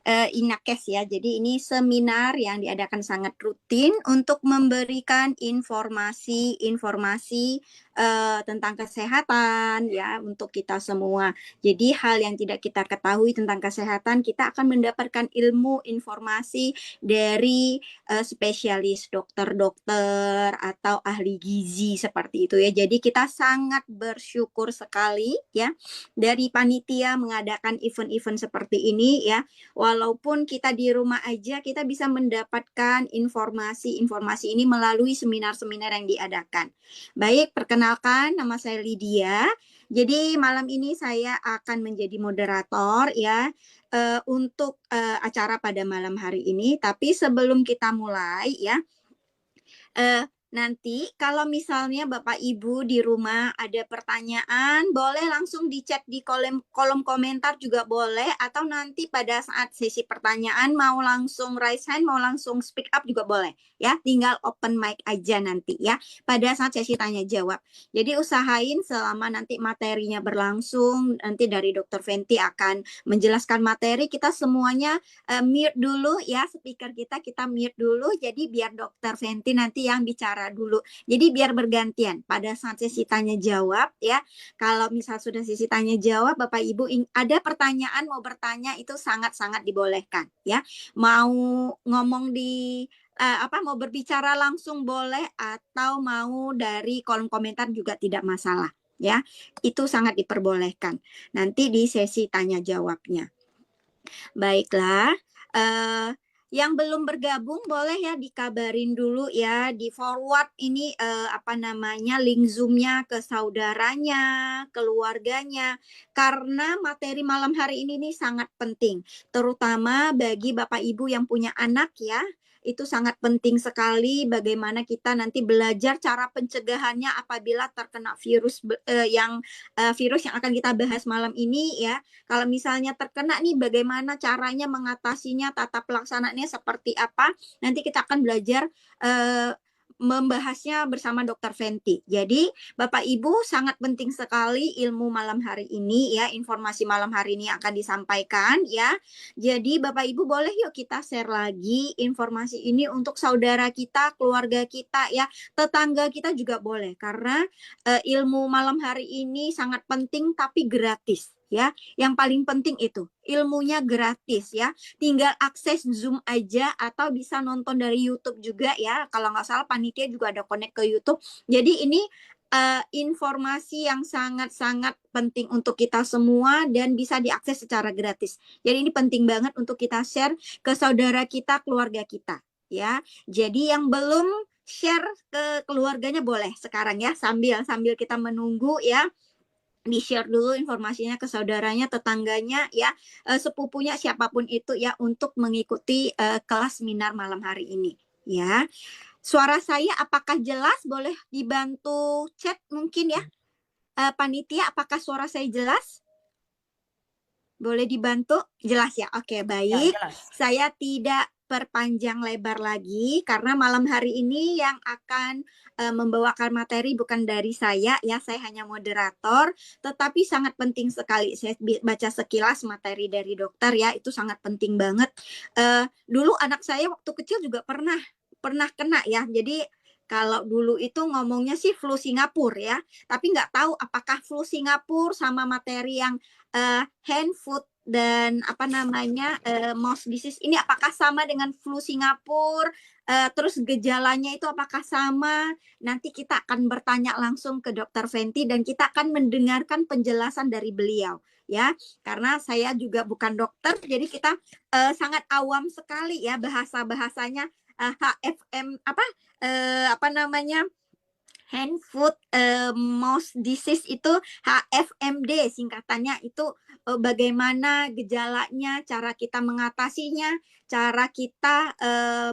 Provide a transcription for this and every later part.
Inakes ya. Jadi ini seminar yang diadakan sangat rutin untuk memberikan informasi-informasi tentang kesehatan ya untuk kita semua. Jadi hal yang tidak kita ketahui tentang kesehatan, kita akan mendapatkan ilmu informasi dari spesialis dokter-dokter atau ahli gizi seperti itu ya. Jadi kita sangat bersyukur sekali ya dari panitia mengadakan event-event seperti ini ya. Walaupun kita di rumah aja, kita bisa mendapatkan informasi-informasi ini melalui seminar-seminar yang diadakan. Baik, perkenalkan nama saya Lydia. Jadi malam ini saya akan menjadi moderator ya untuk acara pada malam hari ini. Tapi sebelum kita mulai ya, nanti kalau misalnya Bapak Ibu di rumah ada pertanyaan, boleh langsung di chat di kolom komentar juga boleh, atau nanti pada saat sesi pertanyaan mau langsung raise hand, mau langsung speak up juga boleh ya. Tinggal open mic aja nanti ya pada saat sesi tanya jawab. Jadi usahain selama nanti materinya berlangsung, nanti dari Dr. Fenty akan menjelaskan materi, kita semuanya mute dulu ya, speaker kita mute dulu, jadi biar Dr. Fenty nanti yang bicara dulu. Jadi biar bergantian pada saat sesi tanya jawab ya. Kalau misal sudah sesi tanya jawab, Bapak Ibu ada pertanyaan mau bertanya itu sangat-sangat dibolehkan ya. Mau ngomong di mau berbicara langsung boleh, atau mau dari kolom komentar juga tidak masalah ya. Itu sangat diperbolehkan nanti di sesi tanya jawabnya. Baiklah, yang belum bergabung boleh ya dikabarin dulu ya, di forward ini link Zoom-nya ke saudaranya, keluarganya, karena materi malam hari ini nih sangat penting, terutama bagi Bapak Ibu yang punya anak ya. Itu sangat penting sekali bagaimana kita nanti belajar cara pencegahannya apabila terkena virus yang akan kita bahas malam ini ya. Kalau misalnya terkena nih, bagaimana caranya mengatasinya, tata pelaksanaannya seperti apa, nanti kita akan belajar membahasnya bersama Dr. Fenty. Jadi Bapak Ibu sangat penting sekali ilmu malam hari ini ya, informasi malam hari ini akan disampaikan ya. Jadi Bapak Ibu boleh yuk kita share lagi informasi ini untuk saudara kita, keluarga kita ya, tetangga kita juga boleh, karena ilmu malam hari ini sangat penting tapi gratis ya. Yang paling penting itu ilmunya gratis ya. Tinggal akses Zoom aja atau bisa nonton dari YouTube juga ya. Kalau nggak salah panitia juga ada connect ke YouTube. Jadi ini informasi yang sangat-sangat penting untuk kita semua dan bisa diakses secara gratis. Jadi ini penting banget untuk kita share ke saudara kita, keluarga kita ya. Jadi yang belum share ke keluarganya boleh sekarang ya, sambil kita menunggu ya, di-share dulu informasinya ke saudaranya, tetangganya ya, sepupunya, siapapun itu ya, untuk mengikuti kelas seminar malam hari ini ya. Suara saya apakah jelas? Boleh dibantu chat mungkin ya, panitia, apakah suara saya jelas? Boleh dibantu? Jelas ya? Oke, baik. Ya, jelas. Saya tidak perpanjang lebar lagi karena malam hari ini yang akan membawakan materi bukan dari saya ya, saya hanya moderator, tetapi sangat penting sekali. Saya baca sekilas materi dari dokter ya, itu sangat penting banget. Dulu anak saya waktu kecil juga pernah kena ya. Jadi kalau dulu itu ngomongnya sih flu Singapura ya, tapi nggak tahu apakah flu Singapura sama materi yang hand, foot, dan mouse disease ini apakah sama dengan flu Singapura, terus gejalanya itu apakah sama. Nanti kita akan bertanya langsung ke Dr. Fenty dan kita akan mendengarkan penjelasan dari beliau ya, karena saya juga bukan dokter, jadi kita sangat awam sekali ya bahasa-bahasanya. HFM hand, foot, mouth disease itu HFMD singkatannya. Itu bagaimana gejalanya, cara kita mengatasinya, cara kita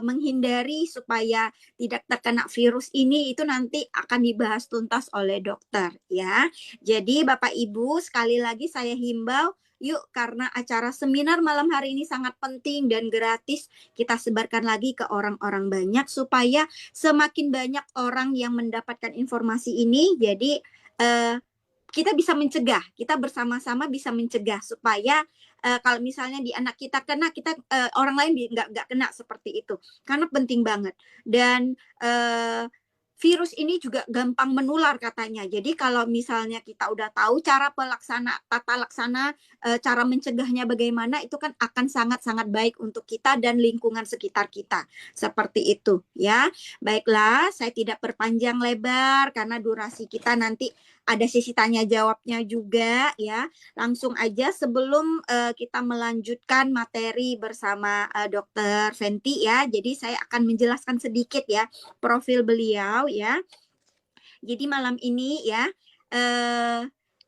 menghindari supaya tidak terkena virus ini, itu nanti akan dibahas tuntas oleh dokter ya. Jadi Bapak Ibu, sekali lagi saya himbau, yuk, karena acara seminar malam hari ini sangat penting dan gratis, kita sebarkan lagi ke orang-orang banyak supaya semakin banyak orang yang mendapatkan informasi ini. Jadi kita bisa mencegah, kita bersama-sama bisa mencegah supaya kalau misalnya di anak kita kena, kita orang lain nggak kena seperti itu, karena penting banget. Dan virus ini juga gampang menular katanya. Jadi kalau misalnya kita udah tahu cara tata laksana, cara mencegahnya bagaimana, itu kan akan sangat-sangat baik untuk kita dan lingkungan sekitar kita. Seperti itu ya. Baiklah, saya tidak perpanjang lebar karena durasi kita nanti ada sesi tanya jawabnya juga ya. Langsung aja sebelum kita melanjutkan materi bersama Dr. Fenty ya. Jadi saya akan menjelaskan sedikit ya profil beliau ya. Jadi malam ini ya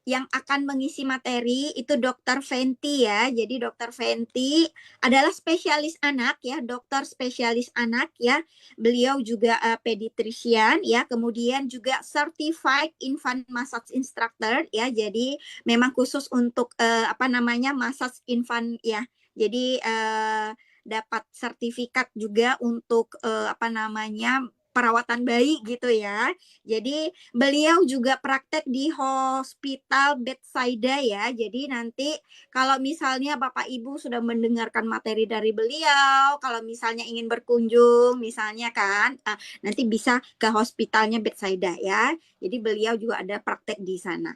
yang akan mengisi materi itu Dr. Fenty ya. Jadi Dr. Fenty adalah spesialis anak ya, dokter spesialis anak ya. Beliau juga pediatrician ya, kemudian juga certified infant massage instructor ya. Jadi memang khusus untuk massage infant ya. Jadi dapat sertifikat juga untuk perawatan bayi gitu ya. Jadi beliau juga praktek di hospital bedside ya. Jadi nanti kalau misalnya Bapak Ibu sudah mendengarkan materi dari beliau, kalau misalnya ingin berkunjung misalnya kan, nanti bisa ke hospitalnya bedside ya. Jadi beliau juga ada praktek di sana.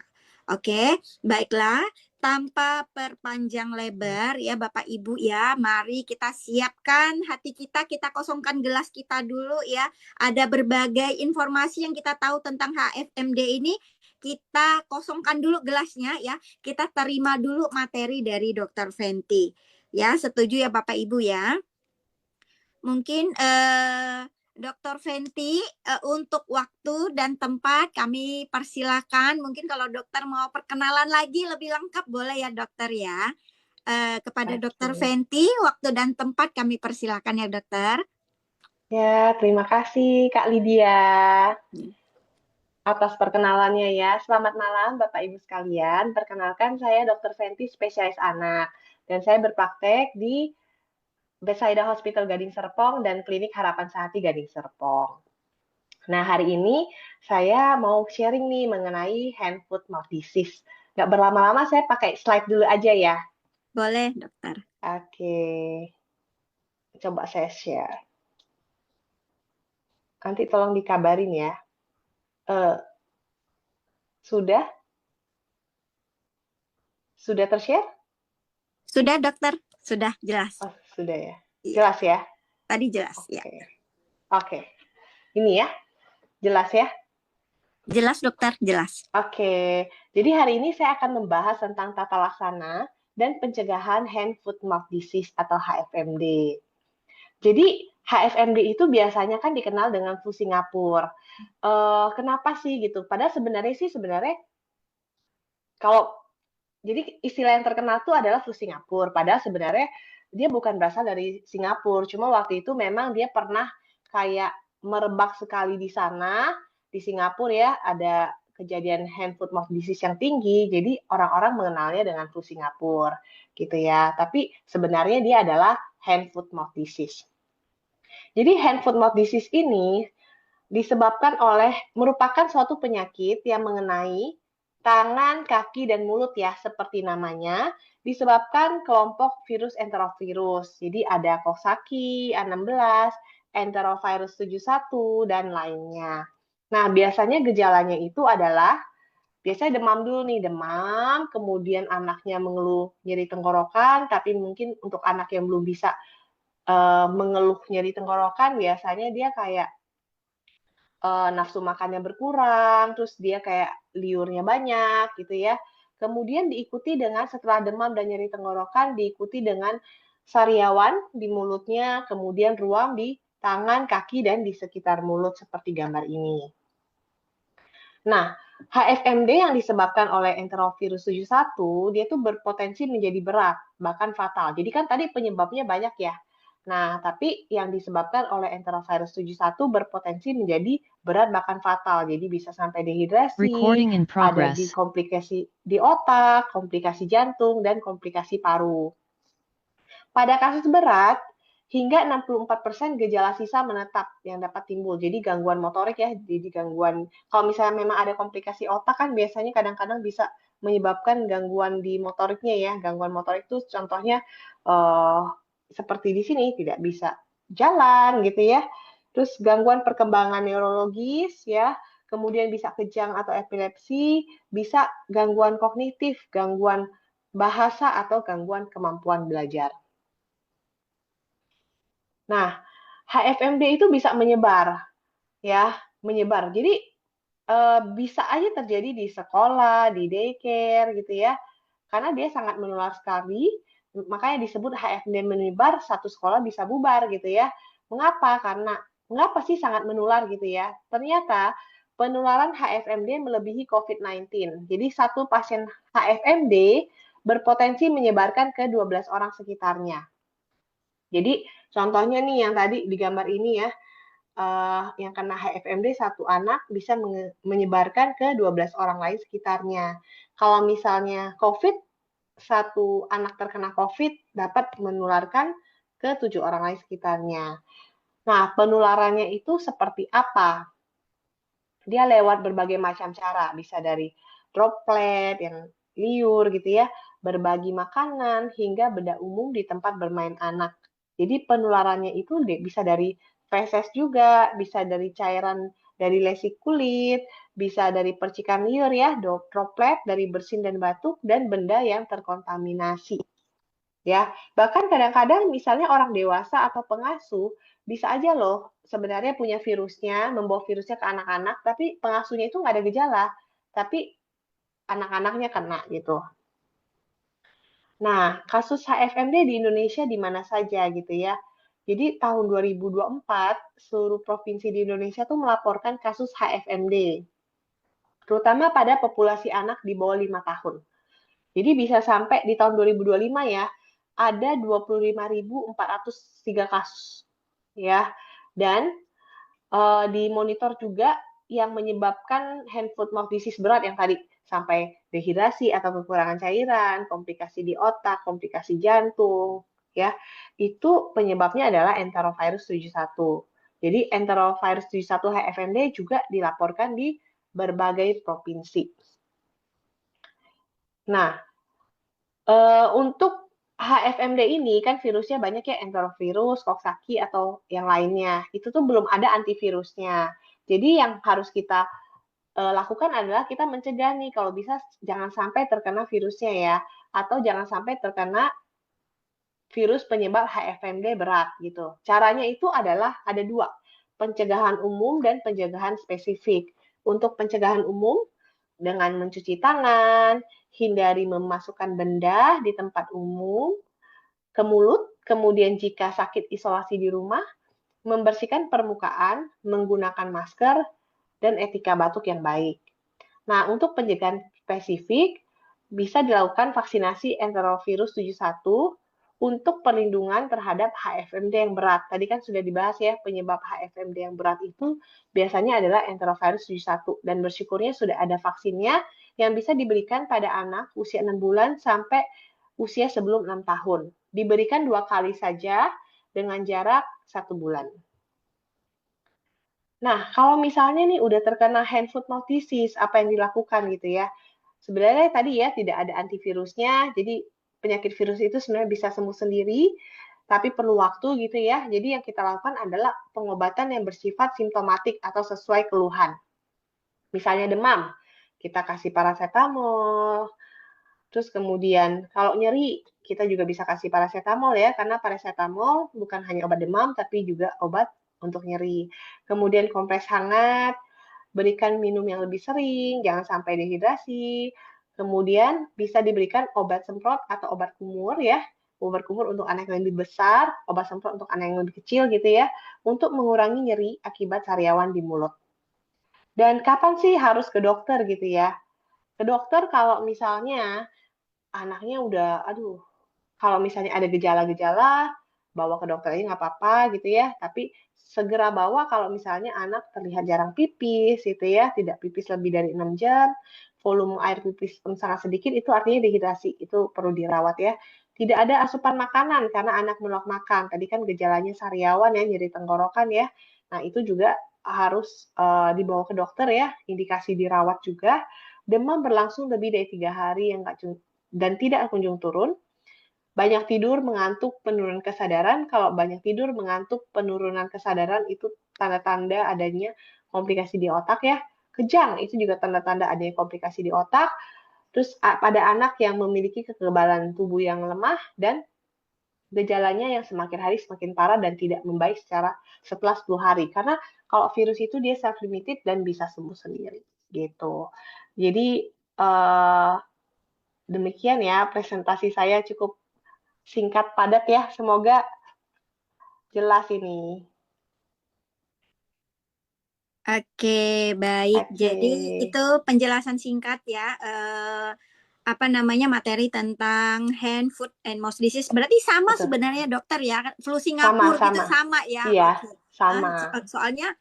Oke, baiklah. Tanpa perpanjang lebar ya Bapak Ibu ya, mari kita siapkan hati kita kosongkan gelas kita dulu ya. Ada berbagai informasi yang kita tahu tentang HFMD ini, kita kosongkan dulu gelasnya ya. Kita terima dulu materi dari Dr. Fenty. Ya, setuju ya Bapak Ibu ya? Mungkin Dr. Fenty untuk waktu dan tempat kami persilakan. Mungkin kalau dokter mau perkenalan lagi lebih lengkap boleh ya dokter ya. Kepada Dr. Fenty, waktu dan tempat kami persilakan ya dokter. Ya, terima kasih Kak Lydia atas perkenalannya ya. Selamat malam Bapak Ibu sekalian. Perkenalkan saya Dr. Fenty, spesialis anak. Dan saya berpraktek di Bethsaida Hospital Gading Serpong dan Klinik Harapan Sehati Gading Serpong. Nah, hari ini saya mau sharing nih mengenai hand foot mouth disease. Nggak berlama-lama, saya pakai slide dulu aja ya. Boleh, dokter. Oke. Coba saya share. Nanti tolong dikabarin ya. Sudah? Sudah tershare? Sudah, dokter. Sudah, jelas. Oh, sudah ya. Jelas ya? Tadi jelas, ya. Oke. Ini ya? Jelas ya? Jelas, dokter. Jelas. Oke. Jadi hari ini saya akan membahas tentang tata laksana dan pencegahan hand foot mouth disease atau HFMD. Jadi HFMD itu biasanya kan dikenal dengan flu Singapura. Kenapa sih gitu? Padahal sebenarnya kalau jadi istilah yang terkenal tuh adalah flu Singapura. Padahal sebenarnya dia bukan berasal dari Singapura. Cuma waktu itu memang dia pernah kayak merebak sekali di sana, di Singapura ya, ada kejadian hand foot mouth disease yang tinggi. Jadi orang-orang mengenalnya dengan flu Singapura gitu ya. Tapi sebenarnya dia adalah hand foot mouth disease. Jadi hand foot mouth disease ini disebabkan merupakan suatu penyakit yang mengenai tangan, kaki, dan mulut ya, seperti namanya, disebabkan kelompok virus enterovirus. Jadi ada Coxsackie, A16, enterovirus 71, dan lainnya. Nah, biasanya gejalanya itu adalah, biasanya demam dulu nih, demam, kemudian anaknya mengeluh nyeri tenggorokan, tapi mungkin untuk anak yang belum bisa mengeluh nyeri tenggorokan, biasanya dia kayak nafsu makannya berkurang, terus dia kayak liurnya banyak gitu ya. Kemudian diikuti dengan setelah demam dan nyeri tenggorokan, diikuti dengan sariawan di mulutnya, kemudian ruam di tangan, kaki, dan di sekitar mulut seperti gambar ini. Nah, HFMD yang disebabkan oleh enterovirus 71, dia tuh berpotensi menjadi berat, bahkan fatal. Jadi kan tadi penyebabnya banyak ya. Nah, tapi yang disebabkan oleh enterovirus 71 berpotensi menjadi berat bahkan fatal. Jadi bisa sampai dehidrasi, ada di komplikasi di otak, komplikasi jantung, dan komplikasi paru. Pada kasus berat, hingga 64% gejala sisa menetap yang dapat timbul. Jadi gangguan motorik ya, jadi gangguan, kalau misalnya memang ada komplikasi otak kan biasanya kadang-kadang bisa menyebabkan gangguan di motoriknya ya. Gangguan motorik itu contohnya seperti di sini tidak bisa jalan gitu ya. Terus gangguan perkembangan neurologis ya, kemudian bisa kejang atau epilepsi, bisa gangguan kognitif, gangguan bahasa atau gangguan kemampuan belajar. Nah, HFMD itu bisa menyebar, ya, menyebar. Jadi bisa aja terjadi di sekolah, di daycare gitu ya, karena dia sangat menular sekali. Makanya disebut HFMD menyebar, satu sekolah bisa bubar gitu ya. Mengapa? Karena mengapa sih sangat menular gitu ya? Ternyata penularan HFMD melebihi COVID-19. Jadi satu pasien HFMD berpotensi menyebarkan ke 12 orang sekitarnya. Jadi contohnya nih yang tadi di gambar ini ya, yang kena HFMD satu anak bisa menyebarkan ke 12 orang lain sekitarnya. Kalau misalnya COVID, satu anak terkena COVID dapat menularkan ke 7 orang lain sekitarnya. Nah, penularannya itu seperti apa? Dia lewat berbagai macam cara, bisa dari droplet yang liur gitu ya, berbagi makanan, hingga benda umum di tempat bermain anak. Jadi penularannya itu bisa dari feses juga, bisa dari cairan dari lesi kulit, bisa dari percikan liur ya, droplet dari bersin dan batuk, dan benda yang terkontaminasi. Ya, bahkan kadang-kadang misalnya orang dewasa atau pengasuh bisa aja loh sebenarnya punya virusnya, membawa virusnya ke anak-anak, tapi pengasuhnya itu nggak ada gejala, tapi anak-anaknya kena gitu. Nah, kasus HFMD di Indonesia di mana saja gitu ya. Jadi tahun 2024 seluruh provinsi di Indonesia tuh melaporkan kasus HFMD, terutama pada populasi anak di bawah 5 tahun. Jadi bisa sampai di tahun 2025 ya, ada 25.403 kasus ya. Dan dimonitor juga yang menyebabkan hand foot mouth disease berat yang tadi sampai dehidrasi atau kekurangan cairan, komplikasi di otak, komplikasi jantung ya. Itu penyebabnya adalah enterovirus 71. Jadi enterovirus 71 HFMD juga dilaporkan di berbagai provinsi. Nah, untuk HFMD ini kan virusnya banyak ya, enterovirus, Coxsackie atau yang lainnya. Itu tuh belum ada antivirusnya. Jadi yang harus kita lakukan adalah kita mencegah nih kalau bisa jangan sampai terkena virusnya ya, atau jangan sampai terkena virus penyebab HFMD berat gitu. Caranya itu adalah ada dua, pencegahan umum dan pencegahan spesifik. Untuk pencegahan umum dengan mencuci tangan, hindari memasukkan benda di tempat umum, ke mulut, kemudian jika sakit isolasi di rumah, membersihkan permukaan, menggunakan masker, dan etika batuk yang baik. Nah, untuk pencegahan spesifik, bisa dilakukan vaksinasi enterovirus 71 untuk perlindungan terhadap HFMD yang berat. Tadi kan sudah dibahas ya, penyebab HFMD yang berat itu biasanya adalah enterovirus 71. Dan bersyukurnya sudah ada vaksinnya yang bisa diberikan pada anak usia 6 bulan sampai usia sebelum 6 tahun. Diberikan 2 kali saja dengan jarak 1 bulan. Nah, kalau misalnya nih udah terkena hand foot mouth disease, apa yang dilakukan gitu ya? Sebenarnya tadi ya tidak ada antivirusnya, jadi penyakit virus itu sebenarnya bisa sembuh sendiri, tapi perlu waktu gitu ya. Jadi yang kita lakukan adalah pengobatan yang bersifat simptomatik atau sesuai keluhan. Misalnya demam, kita kasih paracetamol. Terus kemudian kalau nyeri, kita juga bisa kasih paracetamol ya, karena paracetamol bukan hanya obat demam, tapi juga obat untuk nyeri. Kemudian kompres hangat, berikan minum yang lebih sering, jangan sampai dehidrasi. Kemudian bisa diberikan obat semprot atau obat kumur ya, obat kumur untuk anak yang lebih besar, obat semprot untuk anak yang lebih kecil gitu ya, untuk mengurangi nyeri akibat sariawan di mulut. Dan kapan sih harus ke dokter gitu ya? Ke dokter kalau misalnya anaknya udah, aduh, kalau misalnya ada gejala-gejala, bawa ke dokter aja nggak apa-apa gitu ya. Tapi segera bawa kalau misalnya anak terlihat jarang pipis gitu ya, tidak pipis lebih dari 6 jam, volume air pipis pun sangat sedikit, itu artinya dehidrasi, itu perlu dirawat ya. Tidak ada asupan makanan karena anak menolak makan. Tadi kan gejalanya sariawan ya, nyeri tenggorokan ya. Nah, itu juga harus dibawa ke dokter ya, indikasi dirawat juga. Demam berlangsung lebih dari 3 hari dan tidak kunjung turun. Banyak tidur, mengantuk, penurunan kesadaran. Kalau banyak tidur, mengantuk, penurunan kesadaran itu tanda-tanda adanya komplikasi di otak ya. Kejang itu juga tanda-tanda adanya komplikasi di otak. Terus pada anak yang memiliki kekebalan tubuh yang lemah dan gejalanya yang semakin hari semakin parah dan tidak membaik setelah 10 hari. Karena kalau virus itu dia self limited dan bisa sembuh sendiri gitu. Jadi demikian ya presentasi saya, cukup singkat padat ya. Semoga jelas ini. Oke, baik. Oke. Jadi itu penjelasan singkat ya, apa namanya materi tentang hand, foot, and mouth disease. Berarti sama Betul. sebenarnya dokter ya, flu Singapura gitu Sama-sama. sama ya. Iya, Oke. sama. Soalnya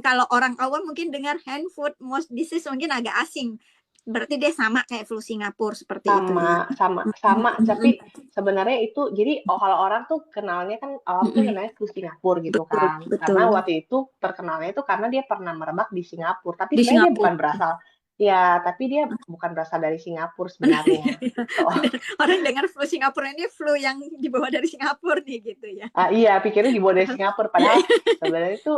kalau orang awam mungkin dengar hand, foot, mouth disease mungkin agak asing. Berarti dia sama kayak flu Singapura seperti itu ya. Sama. Tapi sebenarnya itu, jadi kalau orang tuh kenalnya kan, awam tuh kenalnya flu Singapura gitu Betul, kan. Karena betul. waktu itu terkenalnya itu karena dia pernah merebak di Singapura. Tapi Di sebenarnya dia Singapura. bukan berasal, ya, tapi dia bukan berasal dari Singapura sebenarnya. Gitu. Bener. Orang dengar flu Singapura ini flu yang dibawa dari Singapura nih gitu ya. Iya, pikirnya dibawa dari Singapura, Iya, padahal iya, sebenarnya itu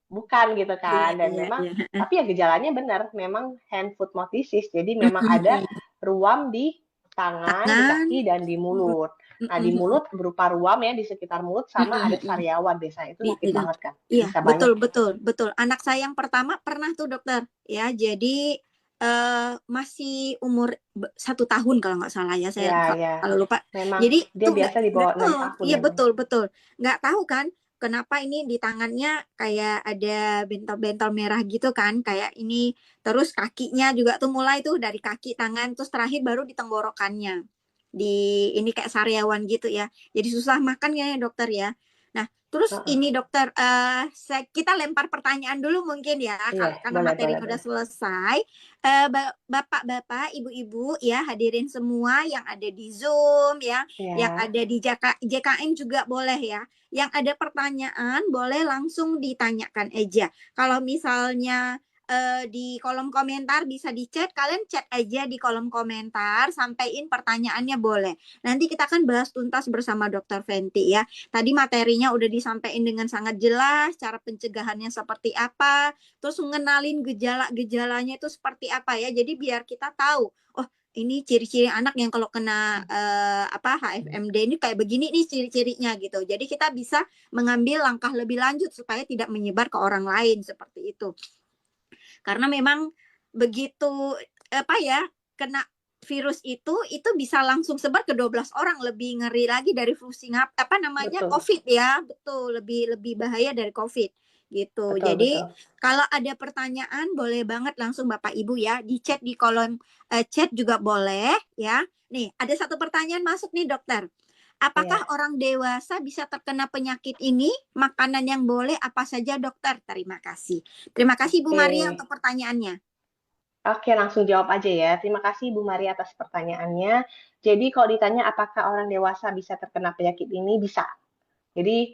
bukan gitu iya, kan. Dan iya, memang, iya. tapi ya gejalanya benar, memang hand foot mouth disease. Jadi memang ada Mm-mm. ruam di tangan, di Tangan. kaki, dan di mulut. Nah, di Mm-mm. mulut berupa ruam ya di sekitar mulut, sama ada Mm-mm. sariawan biasanya. Itu sakit Itu. banget kan, Iya, bisa banyak. betul, betul, betul. Anak saya yang pertama pernah tuh dokter, ya. Jadi masih umur 1 tahun kalau nggak salah ya, saya Ya, ya. kalau lupa. Memang Jadi dia tuh biasa di nggak bawah 6 tahun iya memang. betul, betul. Nggak tahu kan kenapa ini di tangannya kayak ada bentol-bentol merah gitu kan, kayak ini. Terus kakinya juga tuh mulai tuh dari kaki, tangan, terus terakhir baru di tenggorokannya. Di ini kayak sariawan gitu ya. Jadi susah makan ya dokter ya. Nah, terus Heeh. ini dokter, kita lempar pertanyaan dulu mungkin ya, Iya, karena boleh, boleh, materinya udah boleh. selesai. Bapak-bapak, ibu-ibu ya, hadirin semua yang ada di Zoom ya, yang Ya. ada di JKN juga boleh ya. Yang ada pertanyaan boleh langsung ditanyakan aja. Kalau misalnya di kolom komentar bisa di-chat, kalian chat aja di kolom komentar, sampaikan pertanyaannya boleh. Nanti kita akan bahas tuntas bersama Dokter Fenty ya. Tadi materinya udah disampaikan dengan sangat jelas, cara pencegahannya seperti apa, terus mengenalin gejala-gejalanya itu seperti apa ya. Jadi biar kita tahu, oh ini ciri-ciri anak yang kalau kena HFMD ini kayak begini nih ciri-cirinya gitu. Jadi kita bisa mengambil langkah lebih lanjut supaya tidak menyebar ke orang lain seperti itu. Karena memang begitu apa ya, kena virus itu bisa langsung sebar ke 12 orang, lebih ngeri lagi dari flu Betul, COVID ya. Betul, lebih bahaya dari COVID gitu. betul, Jadi betul. kalau ada pertanyaan boleh banget langsung Bapak Ibu ya di chat di kolom chat juga boleh ya. Nih, ada satu pertanyaan masuk nih dokter. Apakah Iya. orang dewasa bisa terkena penyakit ini? Makanan yang boleh apa saja dokter? Terima kasih. Terima kasih Bu Oke. Maria untuk pertanyaannya. Oke, langsung jawab aja ya. Terima kasih Bu Maria atas pertanyaannya. Jadi kalau ditanya apakah orang dewasa bisa terkena penyakit ini, bisa. Jadi,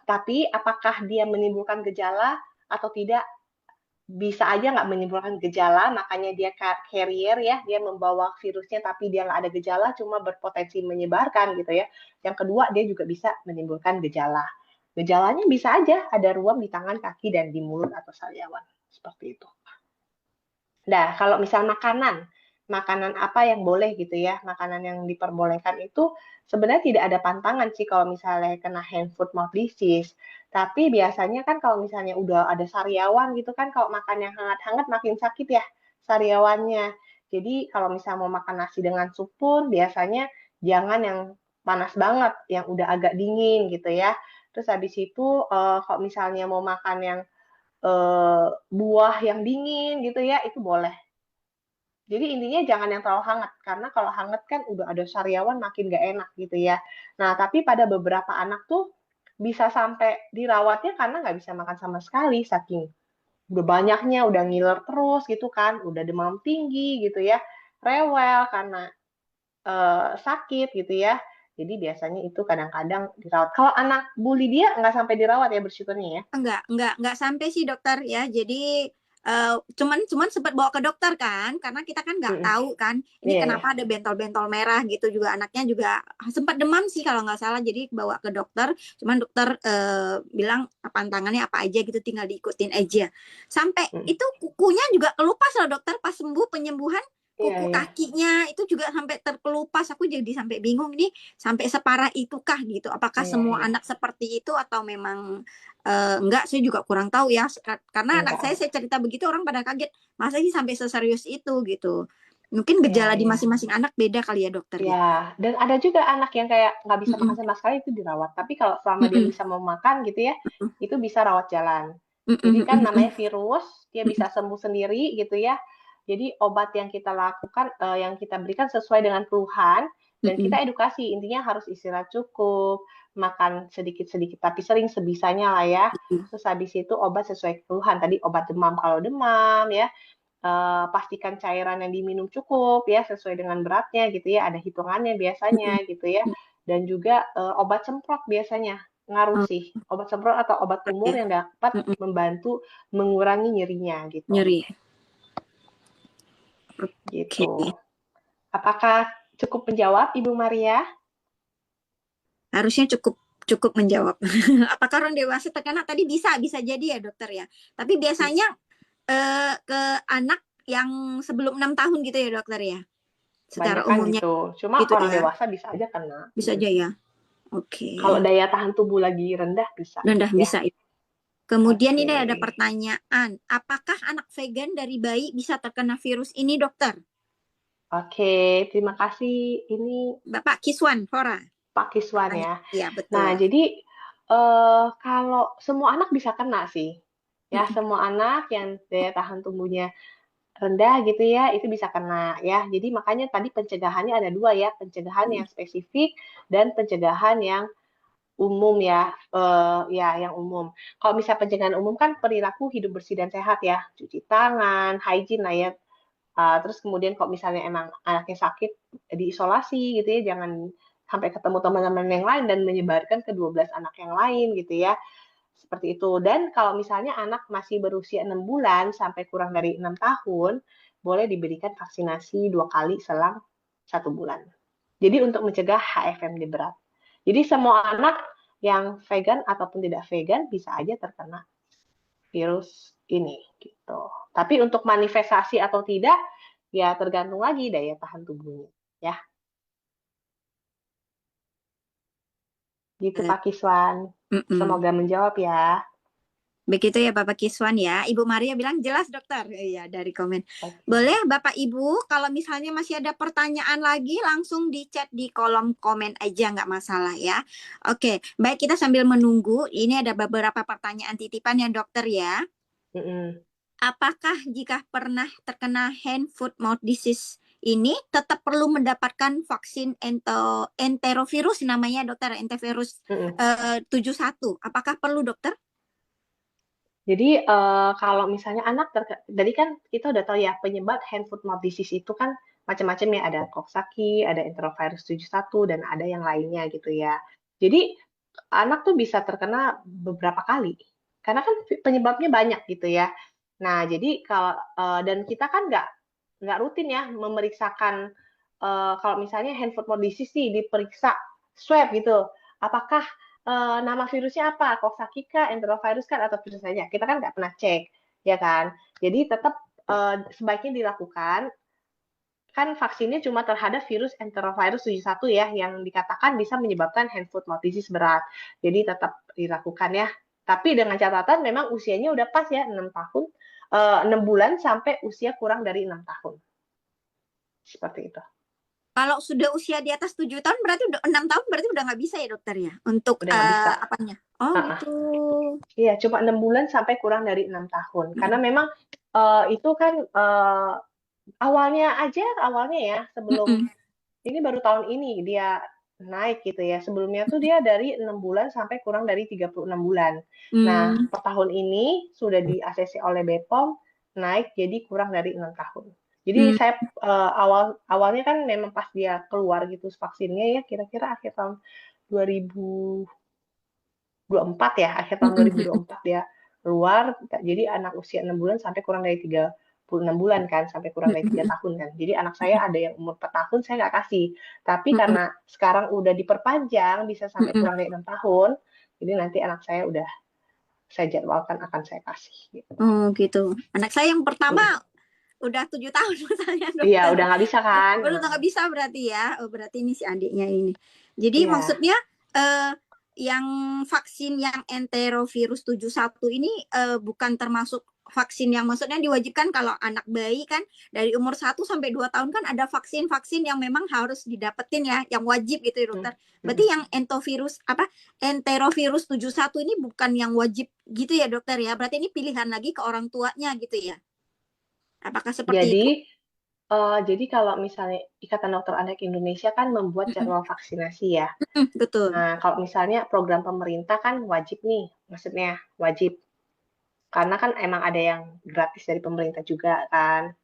tapi apakah dia menimbulkan gejala atau tidak, bisa aja nggak menimbulkan gejala, makanya dia carrier ya, dia membawa virusnya tapi dia nggak ada gejala, cuma berpotensi menyebarkan gitu ya. Yang kedua, dia juga bisa menimbulkan gejala. Gejalanya bisa aja ada ruam di tangan, kaki, dan di mulut atau sariawan. Seperti itu. Nah, kalau misal makanan apa yang boleh gitu ya, makanan yang diperbolehkan itu sebenarnya tidak ada pantangan sih kalau misalnya kena hand foot mouth disease. Tapi biasanya kan kalau misalnya udah ada sariawan gitu kan, kalau makan yang hangat-hangat makin sakit ya sariawannya. Jadi kalau misalnya mau makan nasi dengan sup pun biasanya jangan yang panas banget, yang udah agak dingin gitu ya. Terus habis itu kalau misalnya mau makan yang buah yang dingin gitu ya, itu boleh. Jadi intinya jangan yang terlalu hangat, karena kalau hangat kan udah ada sariawan makin gak enak gitu ya. Nah, tapi pada beberapa anak tuh bisa sampai dirawatnya karena nggak bisa makan sama sekali, saking udah banyaknya, udah ngiler terus gitu kan, udah demam tinggi gitu ya, rewel karena sakit gitu ya. Jadi biasanya itu kadang-kadang dirawat. Kalau anak bully dia nggak sampai dirawat ya, bersyukurnya ya. Enggak sampai sih dokter ya. Jadi cuman sempat bawa ke dokter kan, karena kita kan nggak Mm-mm. tahu kan, ini Iya, iya. kenapa ada bentol-bentol merah gitu juga anaknya juga sempat demam sih kalau nggak salah. Jadi bawa ke dokter, cuman dokter bilang pantangannya apa aja gitu, tinggal diikutin aja. Sampai Mm. itu kukunya juga kelupas loh dokter pas sembuh penyembuhan. Iya, Kuku iya. kakinya itu juga sampai terkelupas. Aku jadi sampai bingung nih, sampai separah itukah gitu? Apakah Iya, semua iya. anak seperti itu atau memang enggak, saya juga kurang tahu ya. Karena anak Enggak. saya cerita begitu orang pada kaget. Masa sih sampai seserius itu gitu. Mungkin Iya, gejala di iya. masing-masing anak beda kali ya dokter ya. Ya, dan ada juga anak yang kayak nggak bisa makan Mm-mm, sama sekali itu dirawat. Tapi kalau selama dia mm-mm, bisa mau makan gitu ya, itu bisa rawat jalan. Jadi mm-mm, kan mm-mm, namanya virus, dia mm-mm, bisa sembuh sendiri gitu ya. Jadi obat yang kita lakukan, yang kita berikan sesuai dengan keluhan, dan mm-mm, kita edukasi. Intinya harus istirahat cukup, makan sedikit-sedikit tapi sering sebisanya lah ya. Terus habis itu obat sesuai keluhan. Tadi obat demam kalau demam ya, pastikan cairan yang diminum cukup ya sesuai dengan beratnya gitu ya, ada hitungannya mm-mm, biasanya gitu ya, dan juga obat semprot biasanya ngaruh oh, sih, obat semprot atau obat kumur ya. yang dapat Mm-mm, membantu mengurangi nyerinya gitu. nyeri. Gitu. Oke. Apakah cukup menjawab Ibu Maria? Harusnya cukup cukup menjawab. Apakah orang dewasa terkena? Tadi bisa jadi ya dokter ya. Tapi biasanya ke anak yang sebelum 6 tahun gitu ya dokter ya. Banyak Secara kan umumnya gitu. Cuma gitu orang ya. dewasa bisa aja kena. Bisa aja ya. Oke. Kalau daya tahan tubuh lagi rendah bisa Rendah ya. bisa. Kemudian Oke. ini ada pertanyaan, apakah anak vegan dari bayi bisa terkena virus ini, dokter? Oke, terima kasih. Ini Bapak Kiswan Hora. Pak Kiswan Tanya. ya. Iya, Nah, betul. jadi kalau semua anak bisa kena sih. Ya, Mm-mm, semua anak yang daya tahan tubuhnya rendah gitu ya, itu bisa kena ya. Jadi makanya tadi pencegahannya ada dua ya, pencegahan yang spesifik dan pencegahan yang umum ya, ya yang umum. Kalau misalnya pencegahan umum kan perilaku hidup bersih dan sehat ya, cuci tangan, hygiene lah ya. Terus kemudian kalau misalnya emang anaknya sakit, diisolasi gitu ya, jangan sampai ketemu teman-teman yang lain dan menyebarkan ke 12 anak yang lain gitu ya. Seperti itu. Dan kalau misalnya anak masih berusia 6 bulan sampai kurang dari 6 tahun, boleh diberikan vaksinasi 2 kali selang 1 bulan. Jadi untuk mencegah HFMD berat. Jadi semua anak yang vegan ataupun tidak vegan bisa aja terkena virus ini gitu. Tapi untuk manifestasi atau tidak ya tergantung lagi daya tahan tubuhnya ya. Gitu Pak Kiswan. mm-mm. Semoga menjawab ya. Begitu ya Bapak Kiswan ya. Ibu Maria bilang jelas dokter. Iya dari komen. Oke. Boleh Bapak Ibu kalau misalnya masih ada pertanyaan lagi langsung di chat di kolom komen aja nggak masalah ya. Oke, baik kita sambil menunggu. Ini ada beberapa pertanyaan titipan ya dokter ya. Mm-mm. Apakah jika pernah terkena hand foot mouth disease ini tetap perlu mendapatkan vaksin enterovirus namanya dokter enterovirus Mm-mm. 71? Apakah perlu dokter? Jadi kalau misalnya anak tadi kan kita udah tahu ya penyebab hand foot mouth disease itu kan macam-macam ya, ada Coxsackie, ada enterovirus 71 dan ada yang lainnya gitu ya. Jadi anak tuh bisa terkena beberapa kali karena kan penyebabnya banyak gitu ya. Nah, jadi kalau dan kita kan nggak rutin ya memeriksakan kalau misalnya hand foot mouth disease sih diperiksa swab gitu. Apakah nama virusnya apa? Coxsackie kah, enterovirus kan, atau virus saja? Kita kan nggak pernah cek, ya kan? Jadi tetap sebaiknya dilakukan. Kan vaksinnya cuma terhadap virus enterovirus 71 ya, yang dikatakan bisa menyebabkan hand foot mouth disease berat. Jadi tetap dilakukan ya. Tapi dengan catatan memang usianya udah pas ya, 6 tahun, 6 bulan sampai usia kurang dari 6 tahun. Seperti itu. Kalau sudah usia di atas 7 tahun berarti udah 6 tahun berarti udah nggak bisa ya dokter ya untuk Udah nggak bisa. apanya? Oh Uh-uh. gitu. Iya, cuma 6 bulan sampai kurang dari 6 tahun. Karena memang itu kan awalnya ya, sebelum Mm-mm. ini baru tahun ini dia naik gitu ya. Sebelumnya tuh dia dari 6 bulan sampai kurang dari 36 bulan. Nah, Hmm. per tahun ini sudah di ACC oleh BPOM naik jadi kurang dari 6 tahun. Jadi Hmm, saya awalnya kan memang pas dia keluar gitu vaksinnya ya kira-kira akhir tahun 2024 ya, akhir tahun mm, mm, 2024 dia keluar. Jadi anak usia 6 bulan sampai kurang dari 36 bulan kan, sampai kurang mm, dari 3 mm, tahun kan. Jadi anak saya ada yang umur 4 tahun saya nggak kasih. Tapi mm, mm, karena sekarang udah diperpanjang bisa mm, sampai mm. kurang dari 6 tahun, jadi nanti anak saya udah saya jadwalkan akan saya kasih gitu. Oh gitu. Anak saya yang pertama udah 7 tahun misalnya Iya, dokter. udah nggak bisa kan? Baru nggak bisa berarti ya. Oh berarti ini si adiknya ini. Jadi Iya. maksudnya eh, yang vaksin yang enterovirus 71 ini bukan termasuk vaksin yang maksudnya diwajibkan kalau anak bayi kan dari umur 1 sampai 2 tahun kan ada vaksin-vaksin yang memang harus didapetin ya, yang wajib gitu ya Hmm, dokter. Berarti hmm. yang enterovirus 71 ini bukan yang wajib gitu ya dokter ya. Berarti ini pilihan lagi ke orang tuanya gitu ya. Apakah seperti Jadi itu? jadi kalau misalnya Ikatan Dokter Anak Indonesia kan membuat Mm-mm. jadwal vaksinasi ya. Betul. Nah, kalau misalnya program pemerintah kan wajib nih, maksudnya wajib. Karena kan emang ada yang gratis dari pemerintah juga kan.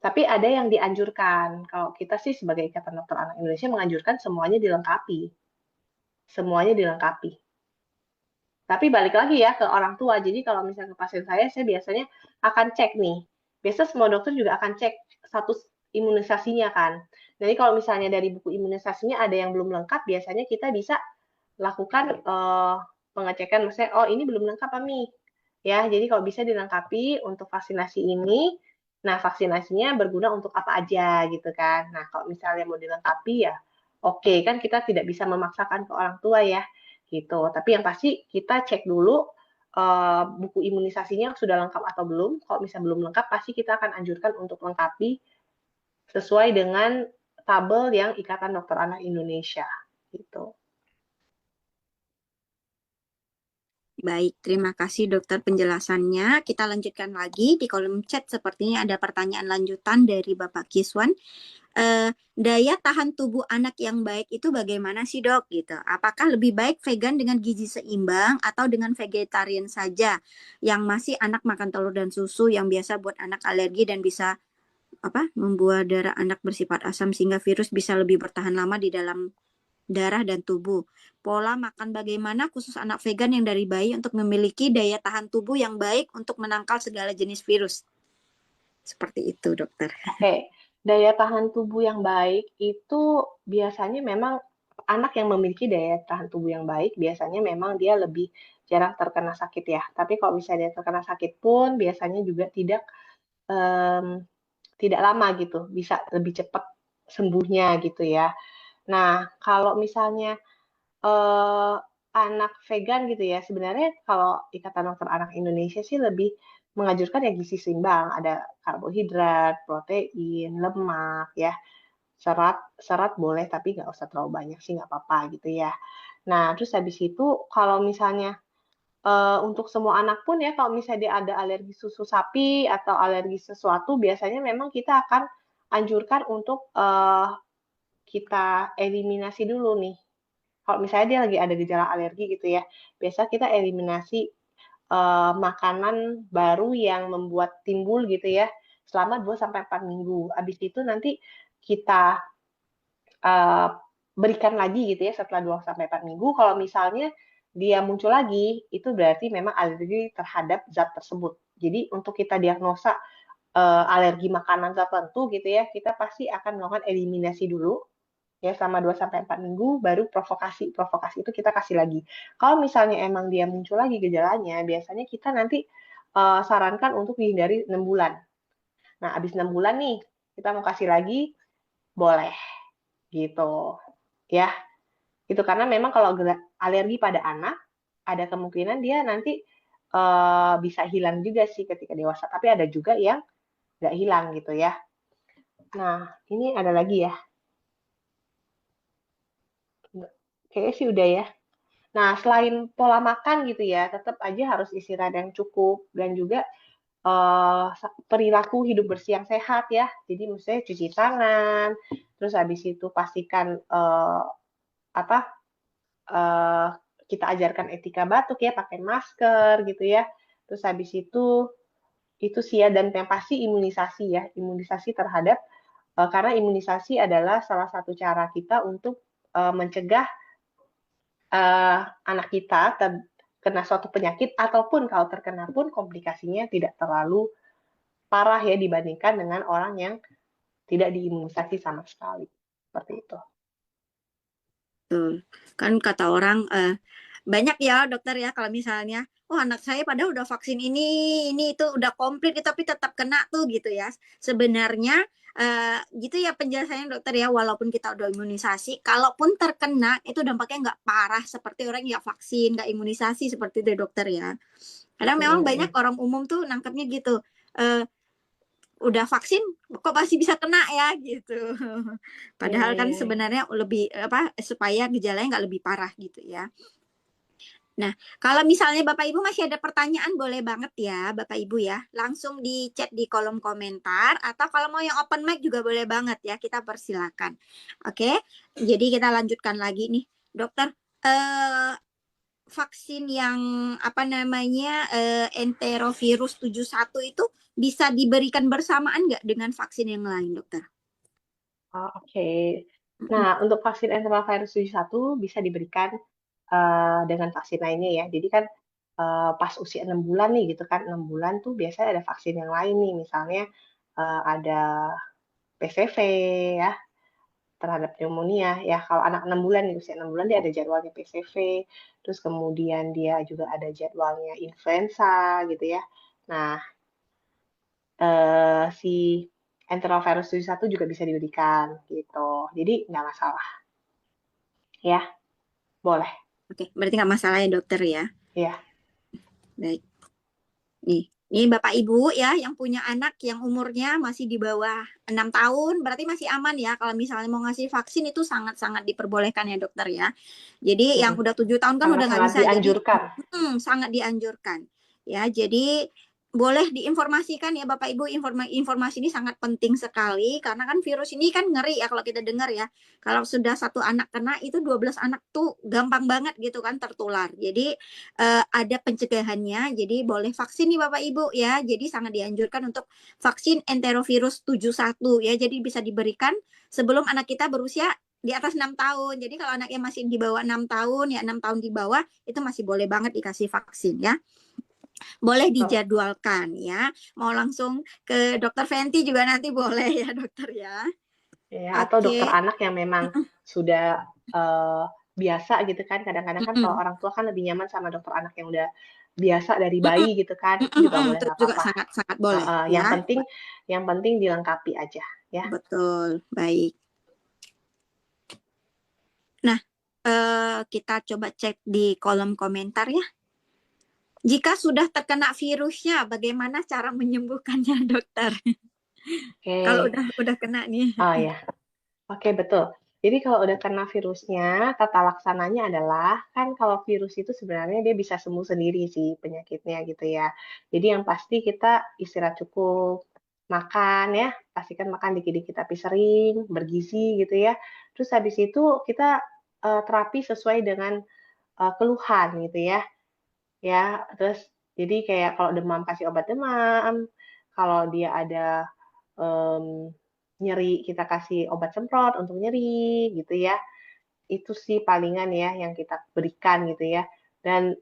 Tapi ada yang dianjurkan. Kalau kita sih sebagai Ikatan Dokter Anak Indonesia menganjurkan semuanya dilengkapi. Semuanya dilengkapi. Tapi balik lagi ya ke orang tua. Jadi kalau misalnya ke pasien saya biasanya akan cek nih. Biasa semua dokter juga akan cek status imunisasinya kan. Jadi kalau misalnya dari buku imunisasinya ada yang belum lengkap, biasanya kita bisa lakukan pengecekan. Maksudnya, oh ini belum lengkap Ami. Ya, jadi kalau bisa dilengkapi untuk vaksinasi ini. Nah, vaksinasinya berguna untuk apa aja gitu kan. Nah, kalau misalnya mau dilengkapi ya, oke kan kita tidak bisa memaksakan ke orang tua ya gitu. Tapi yang pasti kita cek dulu buku imunisasinya sudah lengkap atau belum. Kalau misalnya belum lengkap, pasti kita akan anjurkan untuk lengkapi sesuai dengan tabel yang Ikatan Dokter Anak Indonesia gitu. Baik, terima kasih dokter penjelasannya. Kita lanjutkan lagi di kolom chat. Sepertinya ada pertanyaan lanjutan dari Bapak Kiswan. Daya tahan tubuh anak yang baik itu bagaimana sih dok? Gitu. Apakah lebih baik vegan dengan gizi seimbang atau dengan vegetarian saja? Yang masih anak makan telur dan susu yang biasa buat anak alergi dan bisa membuat darah anak bersifat asam sehingga virus bisa lebih bertahan lama di dalam darah dan tubuh. Pola makan bagaimana khusus anak vegan yang dari bayi untuk memiliki daya tahan tubuh yang baik untuk menangkal segala jenis virus. Seperti itu, dokter. Oke, daya tahan tubuh yang baik itu biasanya memang anak yang memiliki daya tahan tubuh yang baik biasanya memang dia lebih jarang terkena sakit ya. Tapi kalau misalnya dia terkena sakit pun biasanya juga em, tidak lama gitu, bisa lebih cepat sembuhnya gitu ya. Nah, kalau misalnya eh, anak vegan gitu ya, sebenarnya kalau Ikatan Dokter Anak Indonesia sih lebih menganjurkan ya gizi seimbang, ada karbohidrat, protein, lemak ya, serat serat boleh tapi nggak usah terlalu banyak sih nggak apa-apa gitu ya. Nah, terus habis itu kalau misalnya untuk semua anak pun ya kalau misalnya dia ada alergi susu sapi atau alergi sesuatu, biasanya memang kita akan anjurkan untuk kita eliminasi dulu nih kalau misalnya dia lagi ada gejala alergi gitu ya, biasa kita eliminasi makanan baru yang membuat timbul gitu ya selama 2 sampai 4 minggu. Habis itu nanti kita uh, berikan lagi gitu ya setelah 2 sampai 4 minggu. Kalau misalnya dia muncul lagi, itu berarti memang alergi terhadap zat tersebut. Jadi untuk kita diagnosa alergi makanan tertentu gitu ya, kita pasti akan melakukan eliminasi dulu ya selama 2 sampai 4 minggu baru provokasi itu kita kasih lagi. Kalau misalnya emang dia muncul lagi gejalanya, biasanya kita nanti sarankan untuk dihindari 6 bulan. Nah, habis 6 bulan nih, kita mau kasih lagi, boleh gitu. Ya, itu karena memang kalau alergi pada anak, ada kemungkinan dia nanti bisa hilang juga sih ketika dewasa. Tapi ada juga yang nggak hilang gitu ya. Nah, ini ada lagi ya. Kayaknya sih udah ya. Nah, selain pola makan gitu ya, tetap aja harus istirahat yang cukup dan juga perilaku hidup bersih yang sehat ya. Jadi misalnya cuci tangan, terus habis itu pastikan apa eh, kita ajarkan etika batuk ya, pakai masker gitu ya. Terus habis itu Itu sih ya, dan yang pasti imunisasi ya, imunisasi terhadap karena imunisasi adalah salah satu cara kita untuk mencegah anak kita kena suatu penyakit, ataupun kalau terkena pun komplikasinya tidak terlalu parah ya dibandingkan dengan orang yang tidak diimunisasi sama sekali. Seperti itu. Tuh. Kan kata orang banyak ya dokter ya kalau misalnya oh anak saya padahal udah vaksin ini itu udah komplit tapi tetap kena tuh gitu ya. Sebenarnya gitu ya penjelasannya dokter ya, walaupun kita udah imunisasi, kalaupun terkena itu dampaknya nggak parah seperti orang yang vaksin nggak imunisasi seperti itu dokter ya. Kadang memang banyak orang umum tuh nangkepnya gitu. eh, udah vaksin kok masih bisa kena ya gitu. Padahal kan Iya. sebenarnya lebih apa supaya gejalanya nggak lebih parah gitu ya. Nah, kalau misalnya Bapak Ibu masih ada pertanyaan boleh banget ya Bapak Ibu ya. Langsung di chat di kolom komentar atau kalau mau yang open mic juga boleh banget ya. Kita persilakan. Oke. Jadi kita lanjutkan lagi nih. Dokter, vaksin yang apa namanya enterovirus 71 itu bisa diberikan bersamaan nggak dengan vaksin yang lain, dokter? Oh, oke. Nah, untuk vaksin enterovirus 71 bisa diberikan dengan vaksin lainnya ya. Jadi kan pas usia 6 bulan nih gitu kan, 6 bulan tuh biasanya ada vaksin yang lain nih, misalnya ada PCV ya, terhadap pneumonia ya. Kalau anak 6 bulan nih, usia 6 bulan dia ada jadwalnya PCV, terus kemudian dia juga ada jadwalnya influenza gitu ya. Nah, si enterovirus 71 juga bisa diberikan gitu. Jadi nggak masalah ya, boleh. Oke, berarti nggak masalah ya dokter ya. Ya. Baik. Nih Bapak Ibu ya yang punya anak yang umurnya masih di bawah 6 tahun, berarti masih aman ya kalau misalnya mau ngasih vaksin itu sangat-sangat diperbolehkan ya dokter ya. Jadi yang udah 7 tahun kan udah nggak Sangat-sangat bisa, jadi dianjurkan. sangat dianjurkan. Ya, jadi boleh diinformasikan ya Bapak Ibu, informasi ini sangat penting sekali karena kan virus ini kan ngeri ya kalau kita dengar ya. Kalau sudah satu anak kena itu 12 anak tuh gampang banget gitu kan tertular. Jadi ada pencegahannya, jadi boleh vaksin nih Bapak Ibu ya. Jadi sangat dianjurkan untuk vaksin enterovirus 71 ya. Jadi bisa diberikan sebelum anak kita berusia di atas 6 tahun. Jadi kalau anaknya masih di bawah 6 tahun ya 6 tahun di bawah itu masih boleh banget dikasih vaksin ya. Boleh dijadwalkan ya. Mau langsung ke dokter Fenty juga nanti boleh ya dokter ya. Ya, atau dokter Oke. anak yang memang sudah biasa gitu kan. Kadang-kadang kan kalau orang tua kan lebih nyaman sama dokter anak yang udah biasa dari bayi gitu kan. Itu juga boleh, Terus nggak juga apa-apa. sangat-sangat boleh Yang ya. penting dilengkapi aja ya. Betul, baik. Nah, kita coba cek di kolom komentar ya. Jika sudah terkena virusnya, bagaimana cara menyembuhkannya, dokter? Kalau Oke. udah kena nih. Oh ya. Oke, betul. Jadi kalau udah kena virusnya, tata laksananya adalah, kan kalau virus itu sebenarnya dia bisa sembuh sendiri sih penyakitnya gitu ya. Jadi yang pasti kita istirahat cukup, makan ya, pastikan makan dikit-dikit tapi sering, bergizi gitu ya. Terus habis itu kita terapi sesuai dengan keluhan gitu ya. Ya, terus jadi kayak kalau demam kasih obat demam, kalau dia ada nyeri kita kasih obat semprot untuk nyeri gitu ya. Itu sih palingan ya yang kita berikan gitu ya. Dan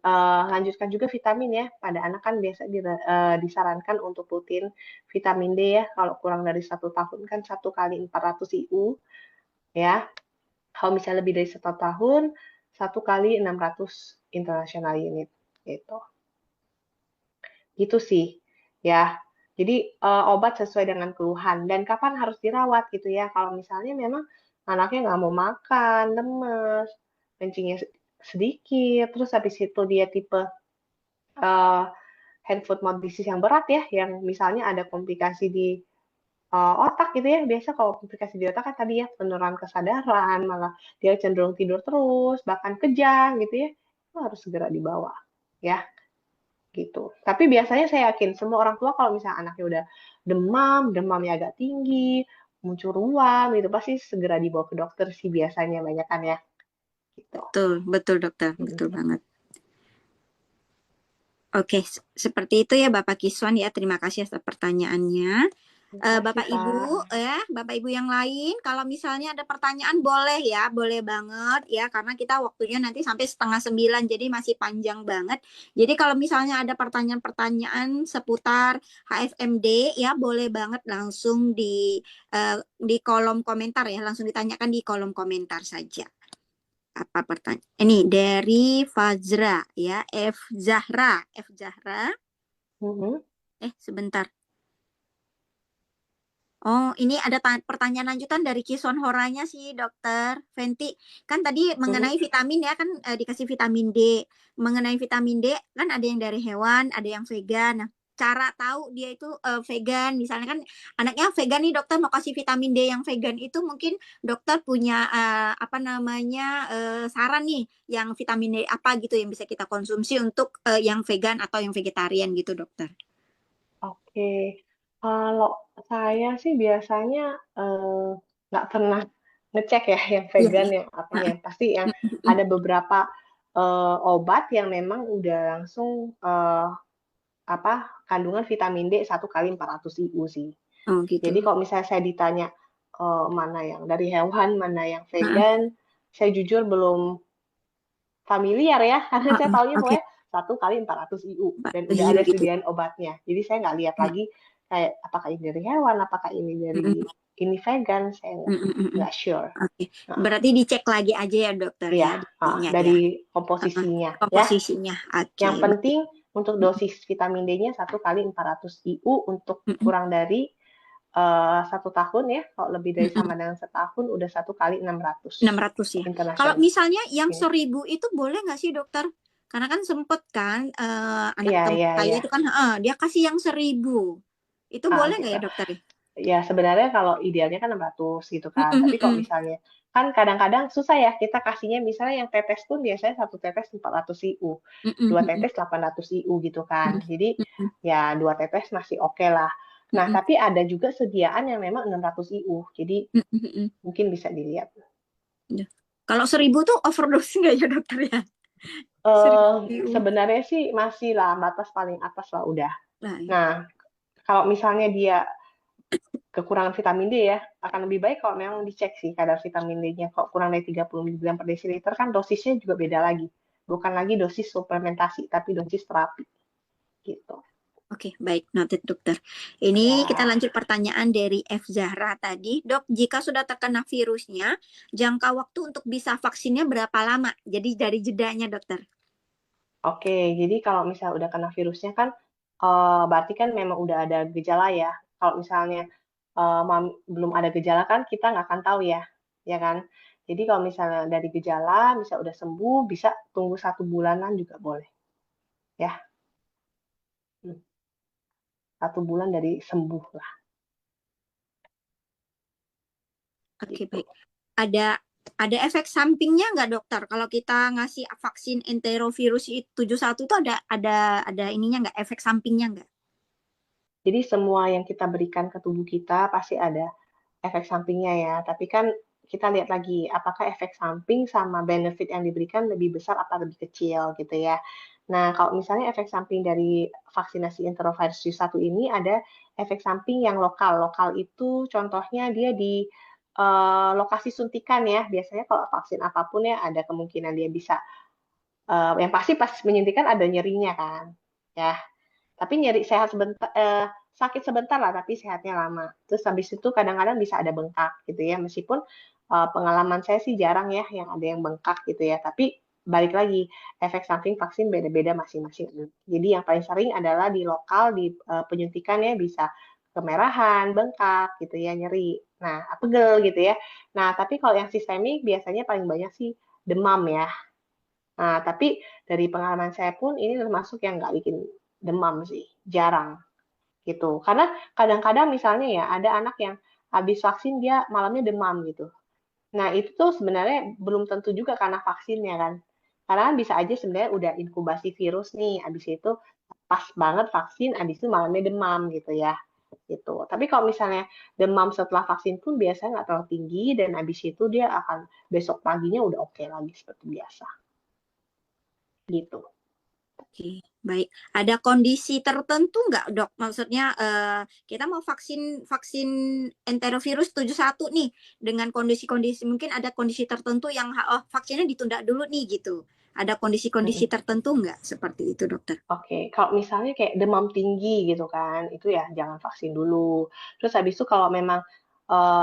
lanjutkan juga vitamin ya. Pada anak kan biasa disarankan untuk rutin vitamin D ya. Kalau kurang dari 1 tahun kan 1 kali 400 IU ya. Kalau misalnya lebih dari 1 tahun 1 kali 600 international unit gitu. Gitu sih ya. Jadi obat sesuai dengan keluhan dan kapan harus dirawat gitu ya. Kalau misalnya memang anaknya nggak mau makan, lemes, kencingnya sedikit, terus habis itu dia tipe hand foot mouth disease yang berat ya, yang misalnya ada komplikasi di otak gitu ya. Biasa kalau komplikasi di otak kan tadi ya penurunan kesadaran, malah dia cenderung tidur terus, bahkan kejang gitu ya. Itu harus segera dibawa ya gitu. Tapi biasanya saya yakin semua orang tua kalau misalnya anaknya udah demam, demamnya agak tinggi, muncul ruam, itu pasti segera dibawa ke dokter sih biasanya banyak kan ya. Gitu. Betul, betul dokter, betul banget. Oke, seperti itu ya Bapak Kiswan ya. Terima kasih atas pertanyaannya. Terima kasih, Bapak Kak. Ibu ya, Bapak Ibu yang lain, kalau misalnya ada pertanyaan boleh ya, boleh banget ya, karena kita waktunya nanti sampai 8:30, jadi masih panjang banget. Jadi kalau misalnya ada pertanyaan-pertanyaan seputar HFMD ya, boleh banget langsung di kolom komentar ya, langsung ditanyakan di kolom komentar saja. Apa pertanyaan? Ini dari Fazra ya, F Zahra, F Zahra. Mhm. Sebentar. Oh, ini ada pertanyaan lanjutan dari Kison Horanya sih, Dokter Fenti. Kan tadi Mhm. mengenai vitamin ya, kan dikasih vitamin D. Mengenai vitamin D, kan ada yang dari hewan, ada yang vegan. Nah, cara tahu dia itu vegan, misalnya kan anaknya vegan nih, dokter mau kasih vitamin D yang vegan itu mungkin dokter punya apa namanya saran nih, yang vitamin D apa gitu yang bisa kita konsumsi untuk yang vegan atau yang vegetarian gitu, dokter. Oke. Kalau saya sih biasanya, nggak pernah ngecek ya yang Iya, vegan, iya. yang apa, yang pasti yang ada beberapa, obat yang memang udah langsung, apa, kandungan vitamin D 1 kali 400 IU sih. Oh gitu. Jadi kalau misalnya saya ditanya, mana yang dari hewan, mana yang Heeh. vegan, saya jujur belum familiar ya, karena saya Heeh. taunya Oke. pokoknya 1 kali 400 IU Mbak dan udah Hiu ada gitu. sediaan obatnya. Jadi saya nggak lihat Ya. lagi kayak apakah ini dari hewan, apakah ini dari Mm-mm. ini vegan, saya Mm-mm. nggak sure. Oke. Heeh. Berarti dicek lagi aja ya dokter Iya, ya ininya ya. dari Heeh. komposisinya ya. Komposisinya. Oke. Yang penting untuk dosis vitamin D-nya 1 kali 400 IU untuk Mm-mm. kurang dari 1 tahun ya. Kalau lebih dari sama Mm-mm. dengan setahun udah 1 kali 600 600 ya. Kalau internasional. misalnya yang Ini. 1000 itu boleh nggak sih dokter? Karena kan sempet kan anak Iya, teman iya, saya iya. itu kan dia kasih yang 1000. Itu boleh nggak Gitu. ya dokter ya? Ya sebenarnya kalau idealnya kan 600 gitu kan, Mm-mm. tapi kalau Mm-mm. misalnya kan kadang-kadang susah ya kita kasihnya misalnya yang tetes pun biasanya 1 tetes 400 IU, Mm-mm. 2 Mm-mm. tetes 800 IU gitu kan. Jadi Mm-mm. ya 2 tetes masih oke lah. Nah, Mm-mm. tapi ada juga sediaan yang memang 600 IU. Jadi Mm-mm. Mm-mm. mungkin bisa dilihat. Ya. Kalau 1000 tuh overdose nggak ya dokter ya? 1000 IU. Sebenarnya sih masih lah batas paling atas lah udah. Nah, ya. Nah, kalau misalnya dia kekurangan vitamin D ya, akan lebih baik kalau memang dicek sih kadar vitamin D-nya. Kalau kurang dari 30 mg per desiliter kan dosisnya juga beda lagi. Bukan lagi dosis suplementasi, tapi dosis terapi. Gitu. Oke, baik, noted dokter. Ini kita Ya, lanjut pertanyaan dari F. Zahra tadi. Dok, jika sudah terkena virusnya, jangka waktu untuk bisa vaksinnya berapa lama? Jadi dari jedanya dokter. oke. Jadi kalau misalnya udah kena virusnya kan, berarti kan memang udah ada gejala ya. Kalau misalnya belum ada gejala kan kita nggak akan tahu ya kan. Jadi kalau misalnya dari gejala, bisa udah sembuh, bisa tunggu 1 bulanan juga boleh. Ya, 1 bulan dari sembuh lah. Oke, Gitu. baik. Ada efek sampingnya nggak dokter? Kalau kita ngasih vaksin enterovirus 71 itu ada ininya nggak? Efek sampingnya nggak? Jadi semua yang kita berikan ke tubuh kita pasti ada efek sampingnya ya. Tapi kan kita lihat lagi apakah efek samping sama benefit yang diberikan lebih besar atau lebih kecil gitu ya. Nah, kalau misalnya efek samping dari vaksinasi enterovirus 1 ini ada efek samping yang lokal. Lokal itu contohnya dia di lokasi suntikan ya. Biasanya kalau vaksin apapun ya ada kemungkinan dia bisa yang pasti pas menyuntikan ada nyerinya kan. Ya, tapi nyeri sehat sebentar, sakit sebentar lah, tapi sehatnya lama. Terus habis itu kadang-kadang bisa ada bengkak gitu ya, meskipun pengalaman saya sih jarang ya yang ada yang bengkak gitu ya. Tapi balik lagi, efek samping vaksin beda-beda masing-masing. Jadi yang paling sering adalah di lokal, di penyuntikan ya bisa kemerahan, bengkak gitu ya, nyeri. Nah, pegel gitu ya. Nah, tapi kalau yang sistemik biasanya paling banyak sih demam ya. Nah, tapi dari pengalaman saya pun ini termasuk yang nggak bikin demam sih, jarang gitu. Karena kadang-kadang misalnya ya ada anak yang habis vaksin dia malamnya demam gitu. Nah, itu tuh sebenarnya belum tentu juga karena vaksinnya kan. Karena kan bisa aja sebenarnya udah inkubasi virus nih, habis itu pas banget vaksin, habis itu malamnya demam gitu ya. Gitu. Tapi kalau misalnya demam setelah vaksin pun biasanya nggak terlalu tinggi dan habis itu dia akan besok paginya udah oke lagi seperti biasa. Gitu. Oke, baik. Ada kondisi tertentu nggak, Dok? Maksudnya kita mau vaksin vaksin enterovirus 71 nih dengan kondisi-kondisi mungkin ada kondisi tertentu yang oh, vaksinnya ditunda dulu nih gitu. Ada kondisi-kondisi Mhm. tertentu nggak seperti itu, Dokter? Oke, kalau misalnya kayak demam tinggi gitu kan, itu ya jangan vaksin dulu. Terus habis itu kalau memang,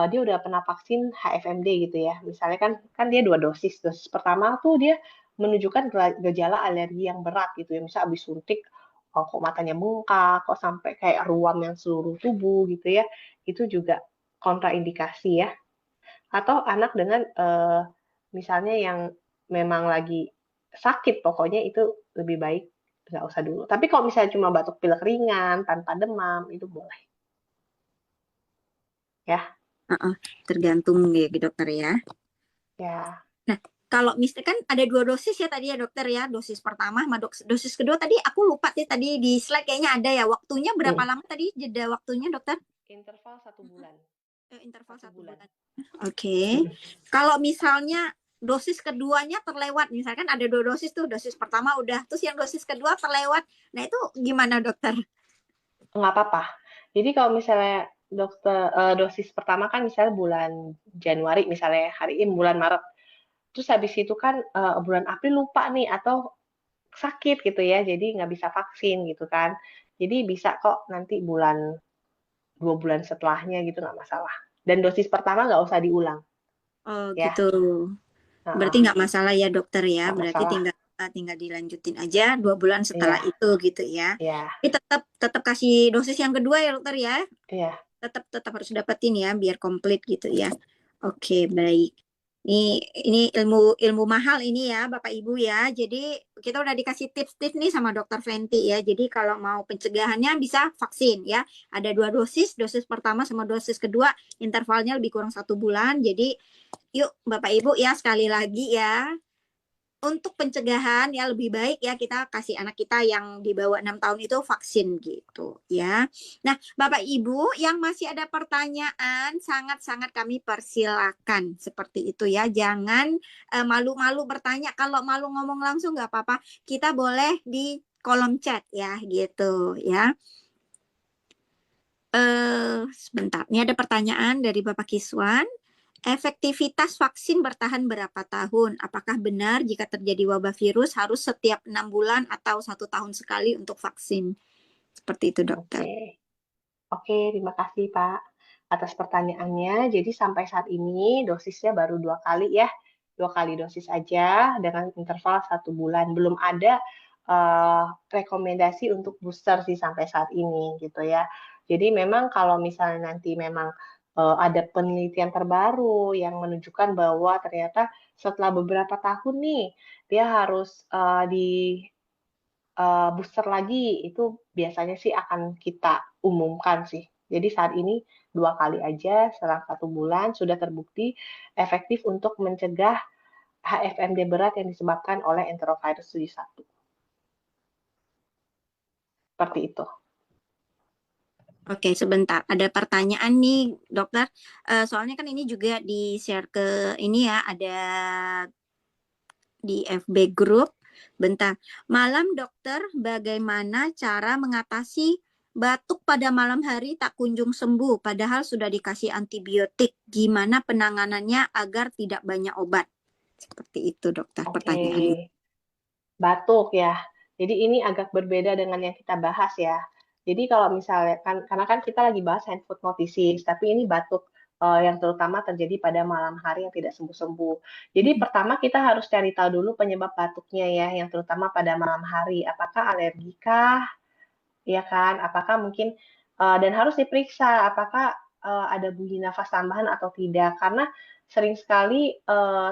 dia udah pernah vaksin HFMD gitu ya, misalnya kan kan dia 2 dosis, dosis pertama tuh dia menunjukkan gejala alergi yang berat gitu ya, misal habis suntik, kok matanya bengkak, kok sampai kayak ruam yang seluruh tubuh gitu ya, itu juga kontraindikasi ya. Atau anak dengan, misalnya yang memang lagi sakit pokoknya itu lebih baik nggak usah dulu. Tapi kalau misalnya cuma batuk pilek ringan tanpa demam itu boleh ya. Heeh, tergantung ya, Dokter ya. Ya, Nah, kalau misalkan kan ada 2 dosis ya tadi ya, Dokter ya. Dosis pertama sama dosis kedua tadi aku lupa sih tadi di slide kayaknya ada ya. Waktunya berapa mhm, lama tadi jeda waktunya, Dokter? interval 1 bulan, Interval 1 satu bulan, bulan. Oke. mhm. Kalau misalnya dosis keduanya terlewat, misalkan ada 2 dosis tuh, dosis pertama udah, terus yang dosis kedua terlewat. Nah itu gimana, Dokter? Nggak apa-apa. Jadi kalau misalnya dosis pertama kan misalnya bulan Januari misalnya, hari ini bulan Maret, terus habis itu kan, bulan April lupa nih atau sakit gitu ya, jadi nggak bisa vaksin gitu kan. Jadi bisa kok nanti 2 bulan setelahnya gitu nggak masalah. Dan dosis pertama nggak usah diulang Oh ya. gitu. Heeh, Berarti nggak masalah ya, Dokter ya. nggak Berarti masalah. tinggal tinggal dilanjutin aja 2 bulan setelah Iya, itu gitu ya. iya, Tapi tetap tetap kasih dosis yang kedua ya, Dokter ya. iya. Tetap tetap harus dapetin ya biar komplit gitu ya. Oke, baik. Ini ilmu ilmu mahal ini ya, Bapak Ibu ya. Jadi kita udah dikasih tips-tips nih sama Dokter Fenty ya. Jadi kalau mau pencegahannya bisa vaksin ya. Ada 2 dosis, dosis pertama sama dosis kedua, intervalnya lebih kurang 1 bulan. Jadi yuk Bapak Ibu ya sekali lagi ya, untuk pencegahan ya lebih baik ya kita kasih anak kita yang di bawah 6 tahun itu vaksin gitu ya. Nah, Bapak Ibu yang masih ada pertanyaan sangat-sangat kami persilakan seperti itu ya. Jangan malu-malu bertanya. Kalau malu ngomong langsung nggak apa-apa. Kita boleh di kolom chat ya gitu ya. Sebentar. Ini ada pertanyaan dari Bapak Kiswan. Efektivitas vaksin bertahan berapa tahun? Apakah benar jika terjadi wabah virus harus setiap 6 bulan atau 1 tahun sekali untuk vaksin? Seperti itu, Dokter. Oke. Oke, terima kasih Pak atas pertanyaannya. Jadi sampai saat ini dosisnya baru 2 kali ya, 2 kali dosis aja dengan interval 1 bulan. Belum ada rekomendasi untuk booster sih sampai saat ini gitu ya. Jadi memang kalau misalnya nanti memang ada penelitian terbaru yang menunjukkan bahwa ternyata setelah beberapa tahun nih dia harus di booster lagi, itu biasanya sih akan kita umumkan sih. Jadi saat ini 2 kali aja selang 1 bulan sudah terbukti efektif untuk mencegah HFMD berat yang disebabkan oleh enterovirus 71. Seperti itu. Oke, sebentar. Ada pertanyaan nih, Dokter. Soalnya kan ini juga di-share ke ini ya, ada di FB Group. Bentar. Malam, Dokter, bagaimana cara mengatasi batuk pada malam hari tak kunjung sembuh, padahal sudah dikasih antibiotik? Gimana penanganannya agar tidak banyak obat? Seperti itu, Dokter, Oke, pertanyaannya. batuk ya. Jadi ini agak berbeda dengan yang kita bahas ya. Jadi kalau misalnya kan karena kan kita lagi bahas hand foot mouth disease, tapi ini batuk yang terutama terjadi pada malam hari yang tidak sembuh-sembuh. Jadi pertama kita harus cari tahu dulu penyebab batuknya ya, yang terutama pada malam hari. Apakah alergi kah? Ya kan? Apakah mungkin dan harus diperiksa apakah ada bunyi nafas tambahan atau tidak. Karena sering sekali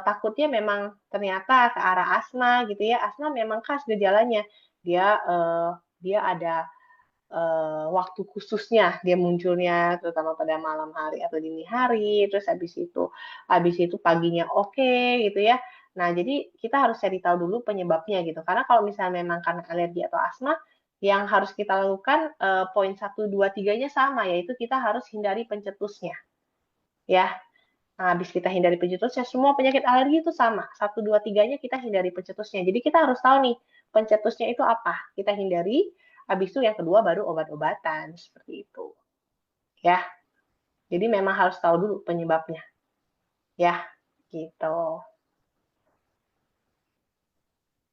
takutnya memang ternyata ke arah asma gitu ya. Asma memang khas gejalanya. Dia ada waktu khususnya dia munculnya terutama pada malam hari atau dini hari, terus habis itu paginya oke gitu ya. Nah, jadi kita harus cari tahu dulu penyebabnya gitu. Karena kalau misalnya memang karena alergi atau asma, yang harus kita lakukan poin 1, 2, 3-nya sama, yaitu kita harus hindari pencetusnya. Ya, nah, habis kita hindari pencetusnya, semua penyakit alergi itu sama. 1, 2, 3-nya kita hindari pencetusnya. Jadi kita harus tahu nih, pencetusnya itu apa. Kita hindari, habis itu yang kedua baru obat-obatan, seperti itu. Ya, jadi memang harus tahu dulu penyebabnya. Ya, gitu.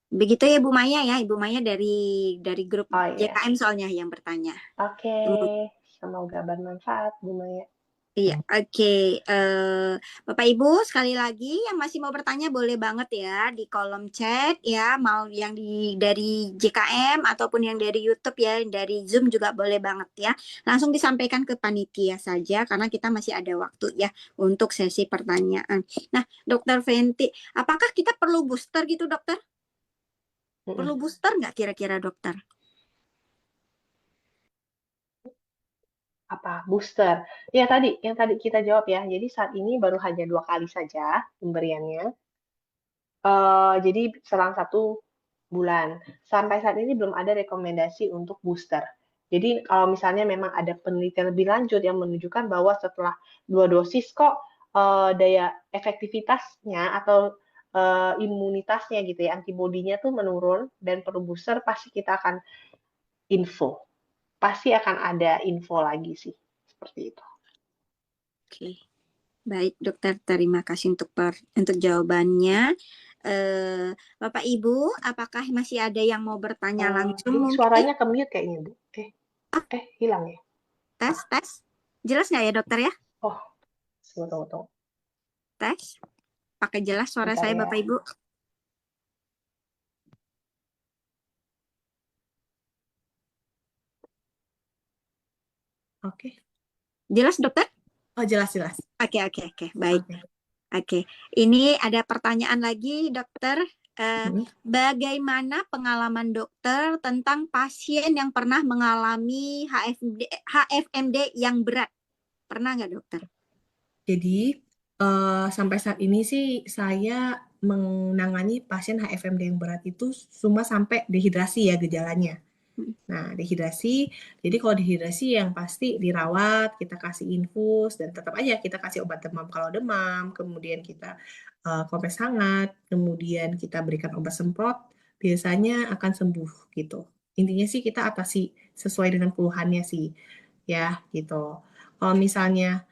Begitu ya Bu Maya ya, Ibu Maya dari grup Oh iya, JKM soalnya yang bertanya. oke. Semoga bermanfaat, Bu Maya. Iya, oke. Bapak Ibu, sekali lagi yang masih mau bertanya boleh banget ya di kolom chat ya, mau yang dari JKM ataupun yang dari YouTube ya, dari Zoom juga boleh banget ya. Langsung disampaikan ke panitia saja karena kita masih ada waktu ya untuk sesi pertanyaan. Nah, Dokter Venti, apakah kita perlu booster gitu, Dokter? Perlu booster nggak kira-kira, Dokter? Apa booster? Ya tadi, yang tadi kita jawab ya. Jadi saat ini baru hanya 2 kali saja pemberiannya. Jadi selang 1 bulan. Sampai saat ini belum ada rekomendasi untuk booster. Jadi kalau misalnya memang ada penelitian lebih lanjut yang menunjukkan bahwa setelah 2 dosis kok daya efektivitasnya atau imunitasnya gitu ya, antibodinya tuh menurun dan perlu booster, pasti kita akan info. Pasti akan ada info lagi sih. Seperti itu. Oke. Baik, dokter, terima kasih untuk jawabannya. Bapak Ibu, apakah masih ada yang mau bertanya langsung Ini mungkin? suaranya ke mute kayaknya, Bu. Hilang ya? Tes, tes. Jelas nggak ya dokter ya? Oh, tunggu. Tes. Pakai jelas suara Bentar saya ya. Bapak Ibu. Oke. Jelas dokter? Oh, jelas. Oke. Baik. Oke. Oke. Ini ada pertanyaan lagi dokter. Mm-mm. Bagaimana pengalaman dokter tentang pasien yang pernah mengalami HFMD yang berat? Pernah nggak dokter? Jadi, sampai saat ini sih saya menangani pasien HFMD yang berat itu cuma sampai dehidrasi ya gejalanya. Nah, dehidrasi, jadi kalau dehidrasi yang pasti dirawat, kita kasih infus, dan tetap aja kita kasih obat demam kalau demam, kemudian kita kompres hangat, kemudian kita berikan obat semprot, biasanya akan sembuh gitu. Intinya sih kita atasi sesuai dengan keluhannya sih, ya gitu. Kalau misalnya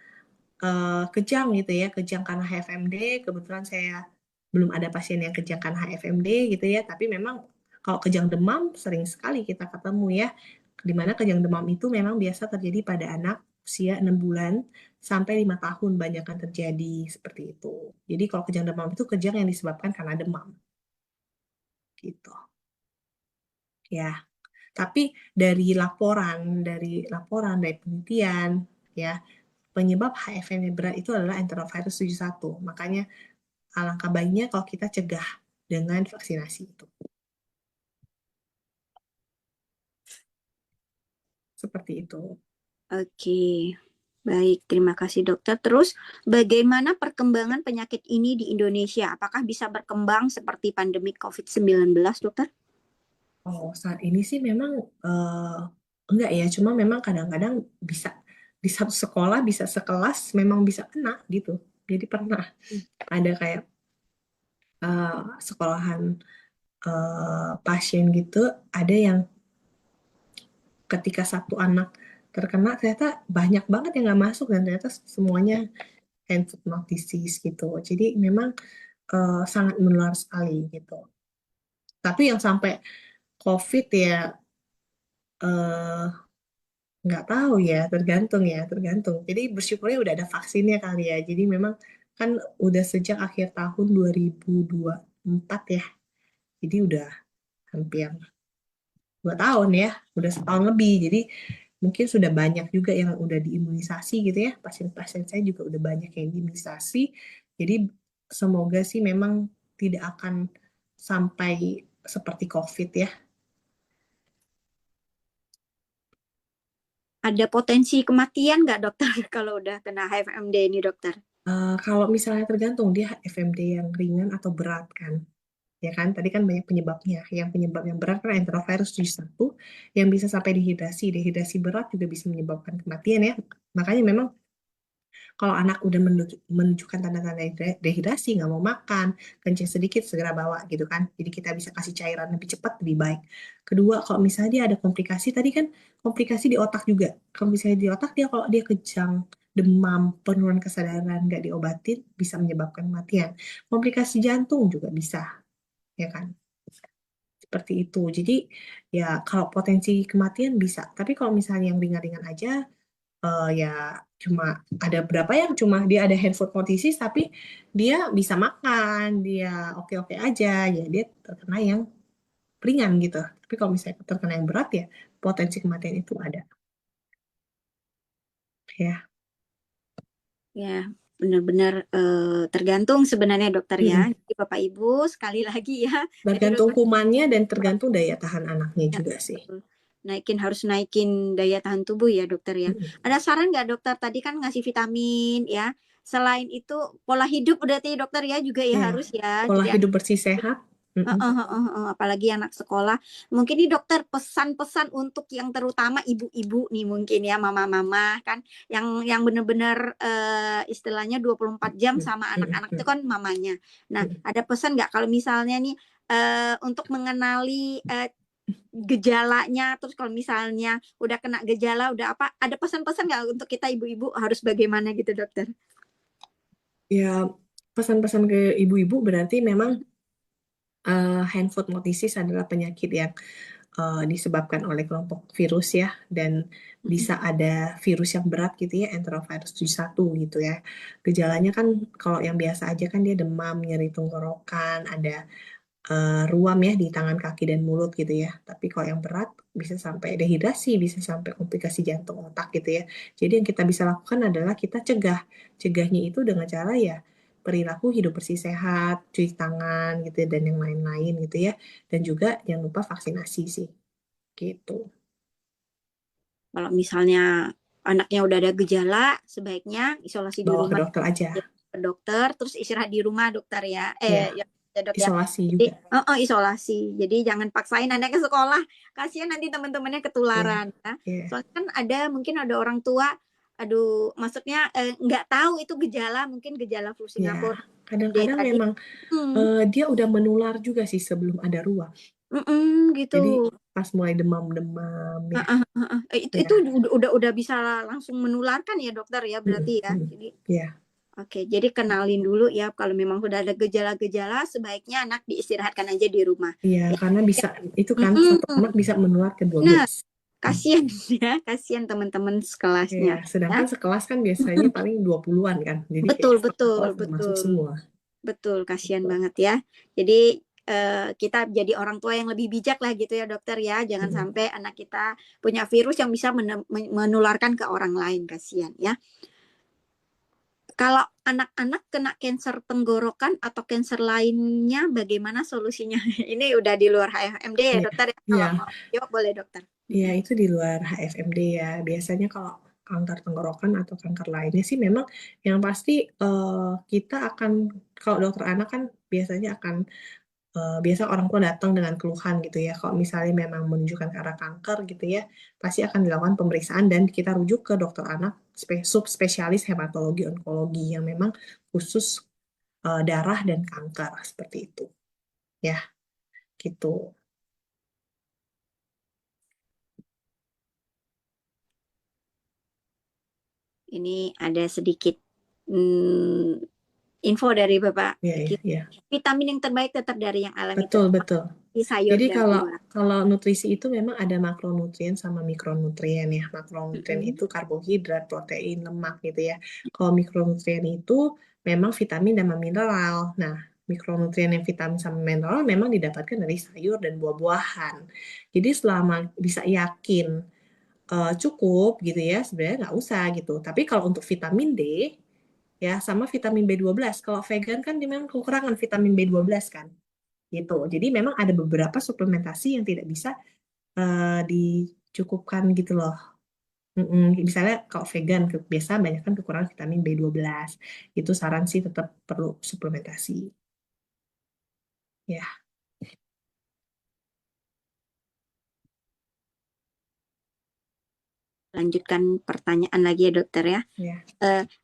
kejang gitu ya, kejang karena HFMD, kebetulan saya belum ada pasien yang kejang karena HFMD gitu ya, tapi memang kalau kejang demam sering sekali kita ketemu ya, di mana kejang demam itu memang biasa terjadi pada anak usia 6 bulan sampai 5 tahun banyak kan terjadi seperti itu. Jadi kalau kejang demam itu kejang yang disebabkan karena demam gitu. Ya, tapi dari laporan dari penelitian ya, penyebab HFMD berat itu adalah enterovirus 71. Makanya alangkah baiknya kalau kita cegah dengan vaksinasi itu. Seperti itu. Oke, baik. Terima kasih dokter. Terus, bagaimana perkembangan penyakit ini di Indonesia? Apakah bisa berkembang seperti pandemi COVID-19, dokter? Oh, saat ini sih memang enggak ya, cuma memang kadang-kadang bisa di satu sekolah bisa sekelas memang bisa kena gitu. Jadi pernah ada kayak sekolahan pasien gitu, ada yang ketika satu anak terkena ternyata banyak banget yang nggak masuk dan ternyata semuanya hand foot mouth disease gitu. Jadi memang sangat menular sekali gitu. Tapi yang sampai COVID ya eh, nggak tahu ya, tergantung. Jadi bersyukurnya udah ada vaksinnya kali ya. Jadi memang kan udah sejak akhir tahun 2024 ya. Jadi udah hampir 2 tahun ya, udah setahun lebih. Jadi mungkin sudah banyak juga yang udah diimunisasi gitu ya. Pasien-pasien saya juga udah banyak yang diimunisasi. Jadi semoga sih memang tidak akan sampai seperti COVID ya. Ada potensi kematian nggak dokter kalau udah kena HFMD ini dokter? Kalau misalnya tergantung dia FMD yang ringan atau berat kan. Ya kan, tadi kan banyak penyebabnya. Yang penyebab yang berat kan enterovirus 71 yang bisa sampai dehidrasi. Dehidrasi berat juga bisa menyebabkan kematian ya. Makanya memang Kalau anak udah menunjukkan tanda-tanda dehidrasi, nggak mau makan, kencing sedikit, segera bawa gitu kan. Jadi kita bisa kasih cairan lebih cepat, lebih baik. Kedua, kalau misalnya dia ada komplikasi, tadi kan komplikasi di otak juga. Kalau misalnya di otak dia, kalau dia kejang, demam, penurunan kesadaran, nggak diobatin, bisa menyebabkan kematian. Komplikasi jantung juga bisa, ya kan? Seperti itu. Jadi ya kalau potensi kematian bisa. Tapi kalau misalnya yang ringan-ringan aja, ya cuma ada berapa yang cuma dia ada hand foot motisis tapi dia bisa makan, dia oke-oke aja, ya dia terkena yang ringan gitu. Tapi kalau misalnya terkena yang berat ya potensi kematian itu ada. Ya, Ya, benar-benar tergantung sebenarnya dokter ya. Mm-mm. Jadi Bapak Ibu sekali lagi ya. Jadi Tergantung dokter kumannya dan tergantung daya tahan anaknya ya, juga sih. betul. Harus naikin daya tahan tubuh ya dokter ya. Mm-mm. Ada saran nggak dokter tadi kan ngasih vitamin ya. Selain itu pola hidup berarti dokter ya juga ya Ya, harus ya. pola Jadi hidup bersih sehat. Mm-mm. apalagi anak sekolah. Mungkin nih dokter pesan-pesan untuk yang terutama ibu-ibu nih mungkin ya mama-mama kan yang benar-benar istilahnya 24 jam sama anak-anak itu Mm-mm. kan mamanya. Nah, Mm-mm. ada pesan nggak kalau misalnya nih untuk mengenali gejalanya terus kalau misalnya udah kena gejala udah apa ada pesan-pesan nggak untuk kita ibu-ibu harus bagaimana gitu dokter? Ya, pesan-pesan ke ibu-ibu berarti memang hand foot motisis adalah penyakit yang disebabkan oleh kelompok virus ya, dan bisa ada virus yang berat gitu ya, enterovirus 71 gitu ya. Gejalanya kan kalau yang biasa aja kan dia demam, nyeri tenggorokan, ada ruam ya di tangan, kaki, dan mulut gitu ya. Tapi kalau yang berat bisa sampai dehidrasi, bisa sampai komplikasi jantung otak gitu ya. Jadi yang kita bisa lakukan adalah kita cegah. Cegahnya itu dengan cara ya perilaku hidup bersih sehat, cuci tangan gitu ya, dan yang lain-lain gitu ya. Dan juga jangan lupa vaksinasi sih gitu. Kalau misalnya anaknya udah ada gejala, sebaiknya isolasi di Bawa ke rumah dokter aja. ke dokter, terus istirahat di rumah dokter ya. Ya, Ya dok ya. isolasi Jadi, juga. isolasi. Jadi jangan paksain anaknya ke sekolah. Kasihan nanti teman-temannya Ya, ketularan ya. ya, Soalnya kan mungkin ada orang tua, aduh, maksudnya nggak tahu itu gejala, mungkin gejala flu ya. Singapura D Kadang-kadang tadi. memang Hmm, dia udah menular juga sih sebelum ada ruang. gitu. Jadi pas mulai demam-demam ya, Itu ya, udah bisa langsung menularkan ya dokter ya mm, berarti ya. mm, Jadi ya, oke, jadi kenalin dulu ya kalau memang sudah ada gejala-gejala sebaiknya anak diistirahatkan aja di rumah. ya, Ya, karena bisa itu kan satu mm-mm. anak bisa menular ke Nah, 12. kasihan ya, kasihan teman-teman Ya, sekelasnya ya. sedangkan sekelas kan biasanya paling 20-an kan. Jadi kayak Betul, satu betul, kelas udah masuk betul. semua. Betul, kasihan banget ya. Jadi kita jadi orang tua yang lebih bijak lah gitu ya dokter ya. Jangan Mm, sampai anak kita punya virus yang bisa menularkan ke orang lain, kasihan ya. Kalau anak-anak kena kanker tenggorokan atau kanker lainnya, bagaimana solusinya? Ini udah di luar HFMD ya, ya, dokter. Kalau ya, mau jawab boleh, dokter. ya, itu di luar HFMD ya. Biasanya kalau kanker tenggorokan atau kanker lainnya sih memang yang pasti kita akan, kalau dokter anak kan biasanya akan biasa orang tua datang dengan keluhan gitu ya. Kalau misalnya memang menunjukkan ke arah kanker gitu ya, pasti akan dilakukan pemeriksaan dan kita rujuk ke dokter anak subspesialis hematologi onkologi yang memang khusus darah dan kanker seperti itu. Ya, gitu. Ini ada sedikit hmm, info dari Bapak. Ya, ya, ya. Vitamin yang terbaik tetap dari yang alami, Betul, tetap betul. di sayur Jadi dan kalau buah. kalau nutrisi itu memang ada makronutrien sama mikronutrien ya. Makronutrien Mm-mm. itu karbohidrat, protein, lemak gitu ya. Kalau mikronutrien itu memang vitamin dan mineral. Nah, mikronutrien yang vitamin sama mineral memang didapatkan dari sayur dan buah-buahan. Jadi selama bisa yakin cukup gitu ya, sebenarnya nggak usah gitu. Tapi kalau untuk vitamin D ya sama vitamin B12, kalau vegan kan dia memang kekurangan vitamin B12 kan gitu. Jadi memang ada beberapa suplementasi yang tidak bisa dicukupkan gitu loh. Misalnya kalau vegan biasa banyak kan kekurangan vitamin B12. Itu saran sih tetap perlu suplementasi. Ya, Lanjutkan pertanyaan lagi ya dokter ya. Ya.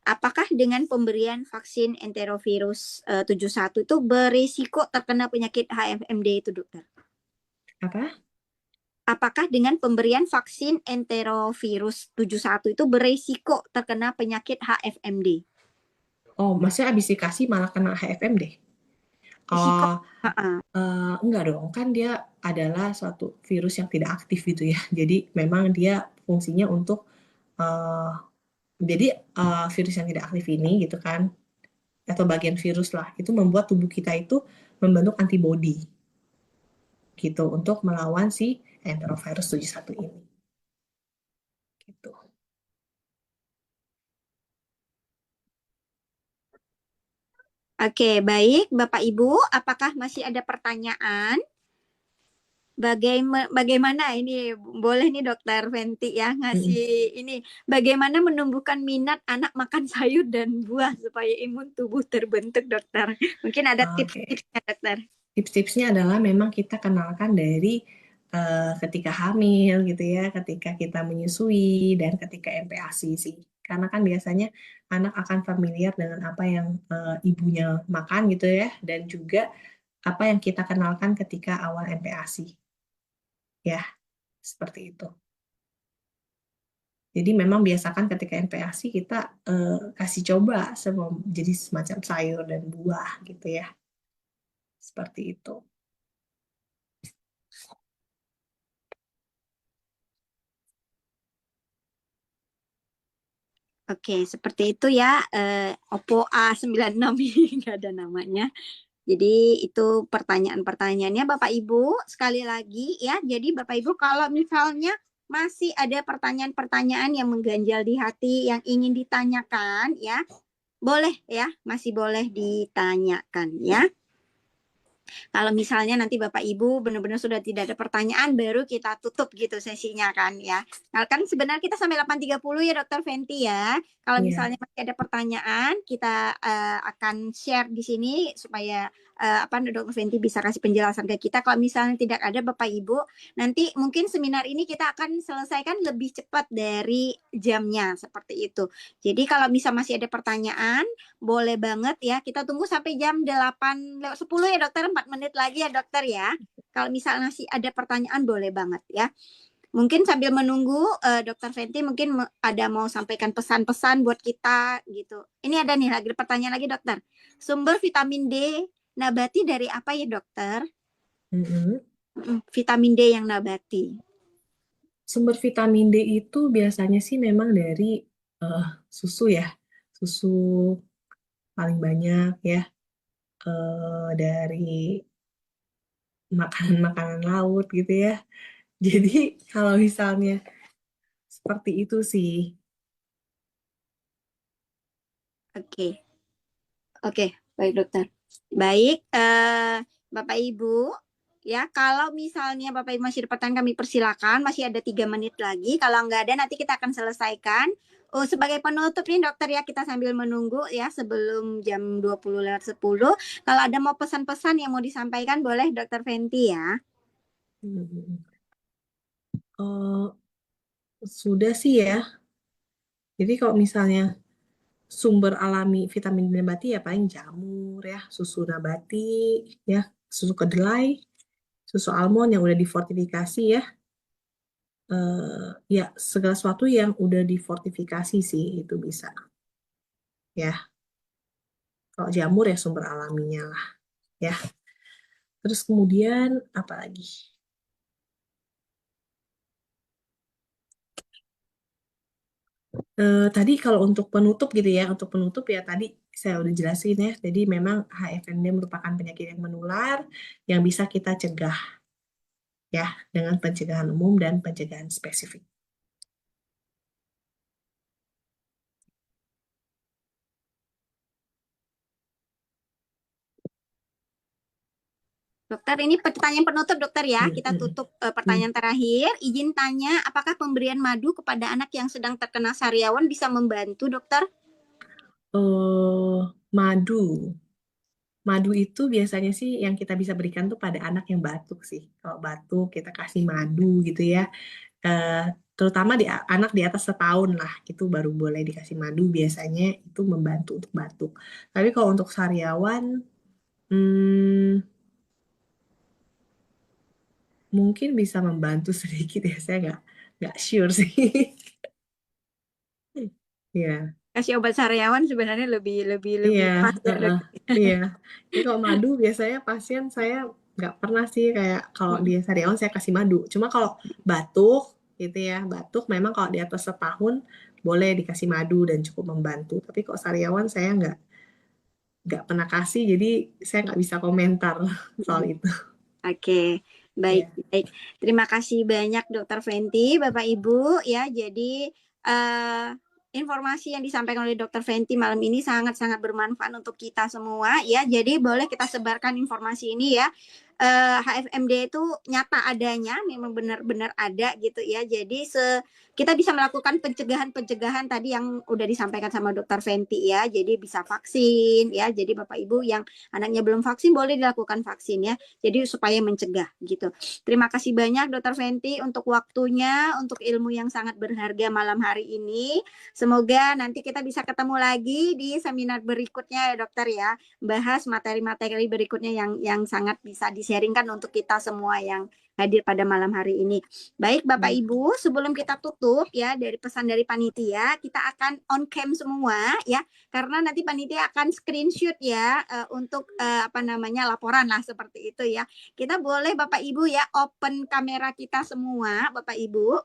Apakah dengan pemberian vaksin enterovirus 71 itu berisiko terkena penyakit HFMD itu dokter? Apa? Apakah dengan pemberian vaksin enterovirus 71 itu berisiko terkena penyakit HFMD? Oh, maksudnya abis dikasih malah kena HFMD? Risiko. Enggak dong, kan dia adalah suatu virus yang tidak aktif gitu ya. Jadi memang dia fungsinya untuk uh, jadi virus yang tidak aktif ini gitu kan, atau bagian virus lah, itu membuat tubuh kita itu membentuk antibodi gitu untuk melawan si enterovirus 71 ini. Gitu. Oke, baik Bapak Ibu, apakah masih ada pertanyaan? Bagaimana ini boleh nih Dokter Fenty ya ngasih ini bagaimana menumbuhkan minat anak makan sayur dan buah supaya imun tubuh terbentuk dokter. Mungkin ada tips-tipsnya dokter. Tips-tipsnya adalah memang kita kenalkan dari ketika hamil gitu ya, ketika kita menyusui dan ketika MPASI sih. Karena kan biasanya anak akan familiar dengan apa yang ibunya makan gitu ya, dan juga apa yang kita kenalkan ketika awal MPASI. Ya, seperti itu. Jadi memang biasakan ketika MPASI kita kasih coba jadi semacam sayur dan buah gitu ya. Seperti itu. Oke, seperti itu ya. Oppo A96 ini nggak ada namanya. Jadi itu pertanyaan-pertanyaannya Bapak Ibu. Sekali lagi ya, jadi Bapak Ibu kalau misalnya masih ada pertanyaan-pertanyaan yang mengganjal di hati yang ingin ditanyakan ya, boleh ya, masih boleh ditanyakan ya. Kalau misalnya nanti Bapak Ibu benar-benar sudah tidak ada pertanyaan, baru kita tutup gitu sesinya kan ya. Nah, kan sebenarnya kita sampai 8.30 ya Dokter Fenty ya. Kalau misalnya masih ada pertanyaan, kita akan share di sini supaya Dokter Fenty bisa kasih penjelasan ke kita. Kalau misalnya tidak ada Bapak Ibu, nanti mungkin seminar ini kita akan selesaikan lebih cepat dari jamnya seperti itu. Jadi kalau bisa masih ada pertanyaan, boleh banget ya. Kita tunggu sampai jam 8:10 ya dokter, 4 menit lagi ya dokter ya. Kalau misalnya masih ada pertanyaan boleh banget ya. Mungkin sambil menunggu Dokter Fenty mungkin ada mau sampaikan pesan-pesan buat kita gitu. Ini ada nih lagi pertanyaan lagi dokter. Sumber vitamin D nabati dari apa ya dokter? Vitamin D yang nabati. Sumber vitamin D itu biasanya sih memang dari susu ya. Susu paling banyak ya. Dari makanan-makanan laut gitu ya. Jadi kalau misalnya seperti itu sih. Oke. Oke, baik dokter. Baik, Bapak Ibu, ya kalau misalnya Bapak Ibu masih ada pertanyaan kami persilakan, masih ada 3 menit lagi. Kalau nggak ada nanti kita akan selesaikan. Oh, sebagai penutup nih dokter ya, kita sambil menunggu ya sebelum jam 20:10. Kalau ada mau pesan-pesan yang mau disampaikan boleh dokter Fenty ya. Sudah sih ya. Jadi kalau misalnya sumber alami vitamin D nabati ya paling jamur ya, susu nabati ya, susu kedelai, susu almond yang udah difortifikasi ya. Ya segala sesuatu yang udah difortifikasi sih itu bisa. Ya. Kalau jamur ya sumber alaminya lah ya. Terus kemudian apa lagi? Tadi kalau untuk penutup gitu ya, untuk penutup ya tadi saya udah jelasin ya. Jadi memang HFND merupakan penyakit yang menular yang bisa kita cegah ya dengan pencegahan umum dan pencegahan spesifik. Dokter, ini pertanyaan penutup dokter ya. Kita tutup pertanyaan terakhir. Izin tanya, apakah pemberian madu kepada anak yang sedang terkena sariawan bisa membantu dokter? Madu. Madu itu biasanya sih yang kita bisa berikan tuh pada anak yang batuk sih. Kalau batuk kita kasih madu gitu ya. terutama di anak di atas setahun lah, itu baru boleh dikasih madu, biasanya itu membantu untuk batuk. Tapi kalau untuk sariawan, mungkin bisa membantu sedikit ya, saya nggak sure sih. Iya, Kasih obat sariawan sebenarnya iya, lebih pas ya, Dok. iya. Jadi kalau madu biasanya pasien saya nggak pernah sih kayak kalau dia sariawan saya kasih madu. Cuma kalau batuk gitu ya, batuk memang kalau di atas setahun boleh dikasih madu dan cukup membantu. Tapi kalau sariawan saya nggak pernah kasih, jadi saya nggak bisa komentar soal itu. Oke, baik, Ya. baik. Terima kasih banyak Dokter Fenty, Bapak Ibu ya. Jadi informasi yang disampaikan oleh Dokter Fenty malam ini sangat-sangat bermanfaat untuk kita semua ya. Jadi boleh kita sebarkan informasi ini ya. HFMD itu nyata adanya, memang benar-benar ada gitu ya. Jadi kita bisa melakukan pencegahan-pencegahan tadi yang udah disampaikan sama Dokter Fenty ya. Jadi bisa vaksin ya. Jadi Bapak Ibu yang anaknya belum vaksin boleh dilakukan vaksin ya. Jadi supaya mencegah gitu. Terima kasih banyak Dokter Fenty untuk waktunya, untuk ilmu yang sangat berharga malam hari ini. Semoga nanti kita bisa ketemu lagi di seminar berikutnya ya Dokter ya. Bahas materi-materi berikutnya yang sangat bisa di-sharingkan untuk kita semua yang hadir pada malam hari ini. Baik Bapak Ibu, sebelum kita tutup ya dari pesan dari panitia, kita akan on cam semua ya. Karena nanti panitia akan screenshot ya untuk laporan lah seperti itu ya. Kita boleh Bapak Ibu ya open kamera kita semua Bapak Ibu.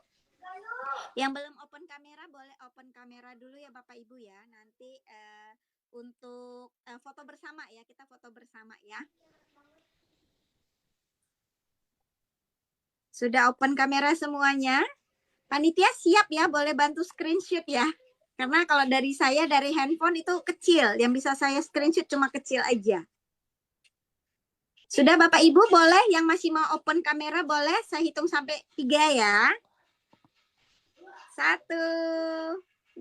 Yang belum open kamera boleh open kamera dulu ya Bapak Ibu ya. Nanti untuk foto bersama ya, kita foto bersama ya. Sudah open kamera semuanya? Panitia siap ya, boleh bantu screenshot ya. Karena kalau dari saya, dari handphone itu kecil. Yang bisa saya screenshot cuma kecil aja. Sudah Bapak Ibu boleh, yang masih mau open kamera boleh. Saya hitung sampai 3 ya. 1, 2,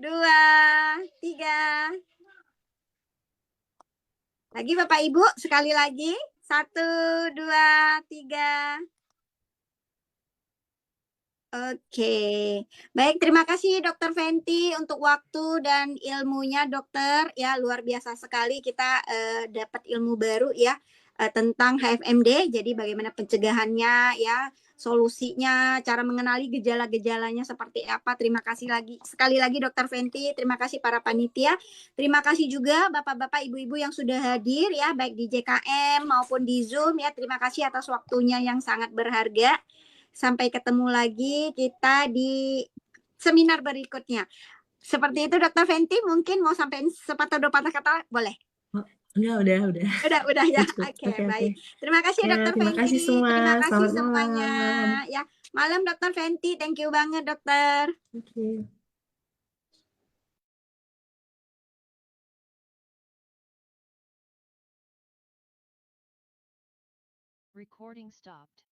3. Lagi Bapak Ibu, sekali lagi. 1, 2, 3. Oke, baik, terima kasih Dokter Fenty untuk waktu dan ilmunya Dokter ya, luar biasa sekali kita dapat ilmu baru ya tentang HFMD. Jadi bagaimana pencegahannya ya, solusinya, cara mengenali gejala-gejalanya seperti apa. Terima kasih sekali lagi Dokter Fenty, terima kasih para panitia, terima kasih juga Bapak-bapak, Ibu-ibu yang sudah hadir ya, baik di JKM maupun di Zoom ya. Terima kasih atas waktunya yang sangat berharga. Sampai ketemu lagi kita di seminar berikutnya. Seperti itu Dokter Fenty, mungkin mau sampaikan sepatah dua patah kata boleh? Udah. Udah ya. Oke, baik. Terima kasih Ya, Dokter terima Fenty. kasih semua. Terima kasih Selamat semuanya. malam. Ya, malam Dokter Fenty. Thank you banget Dokter. Thank you. Recording stopped.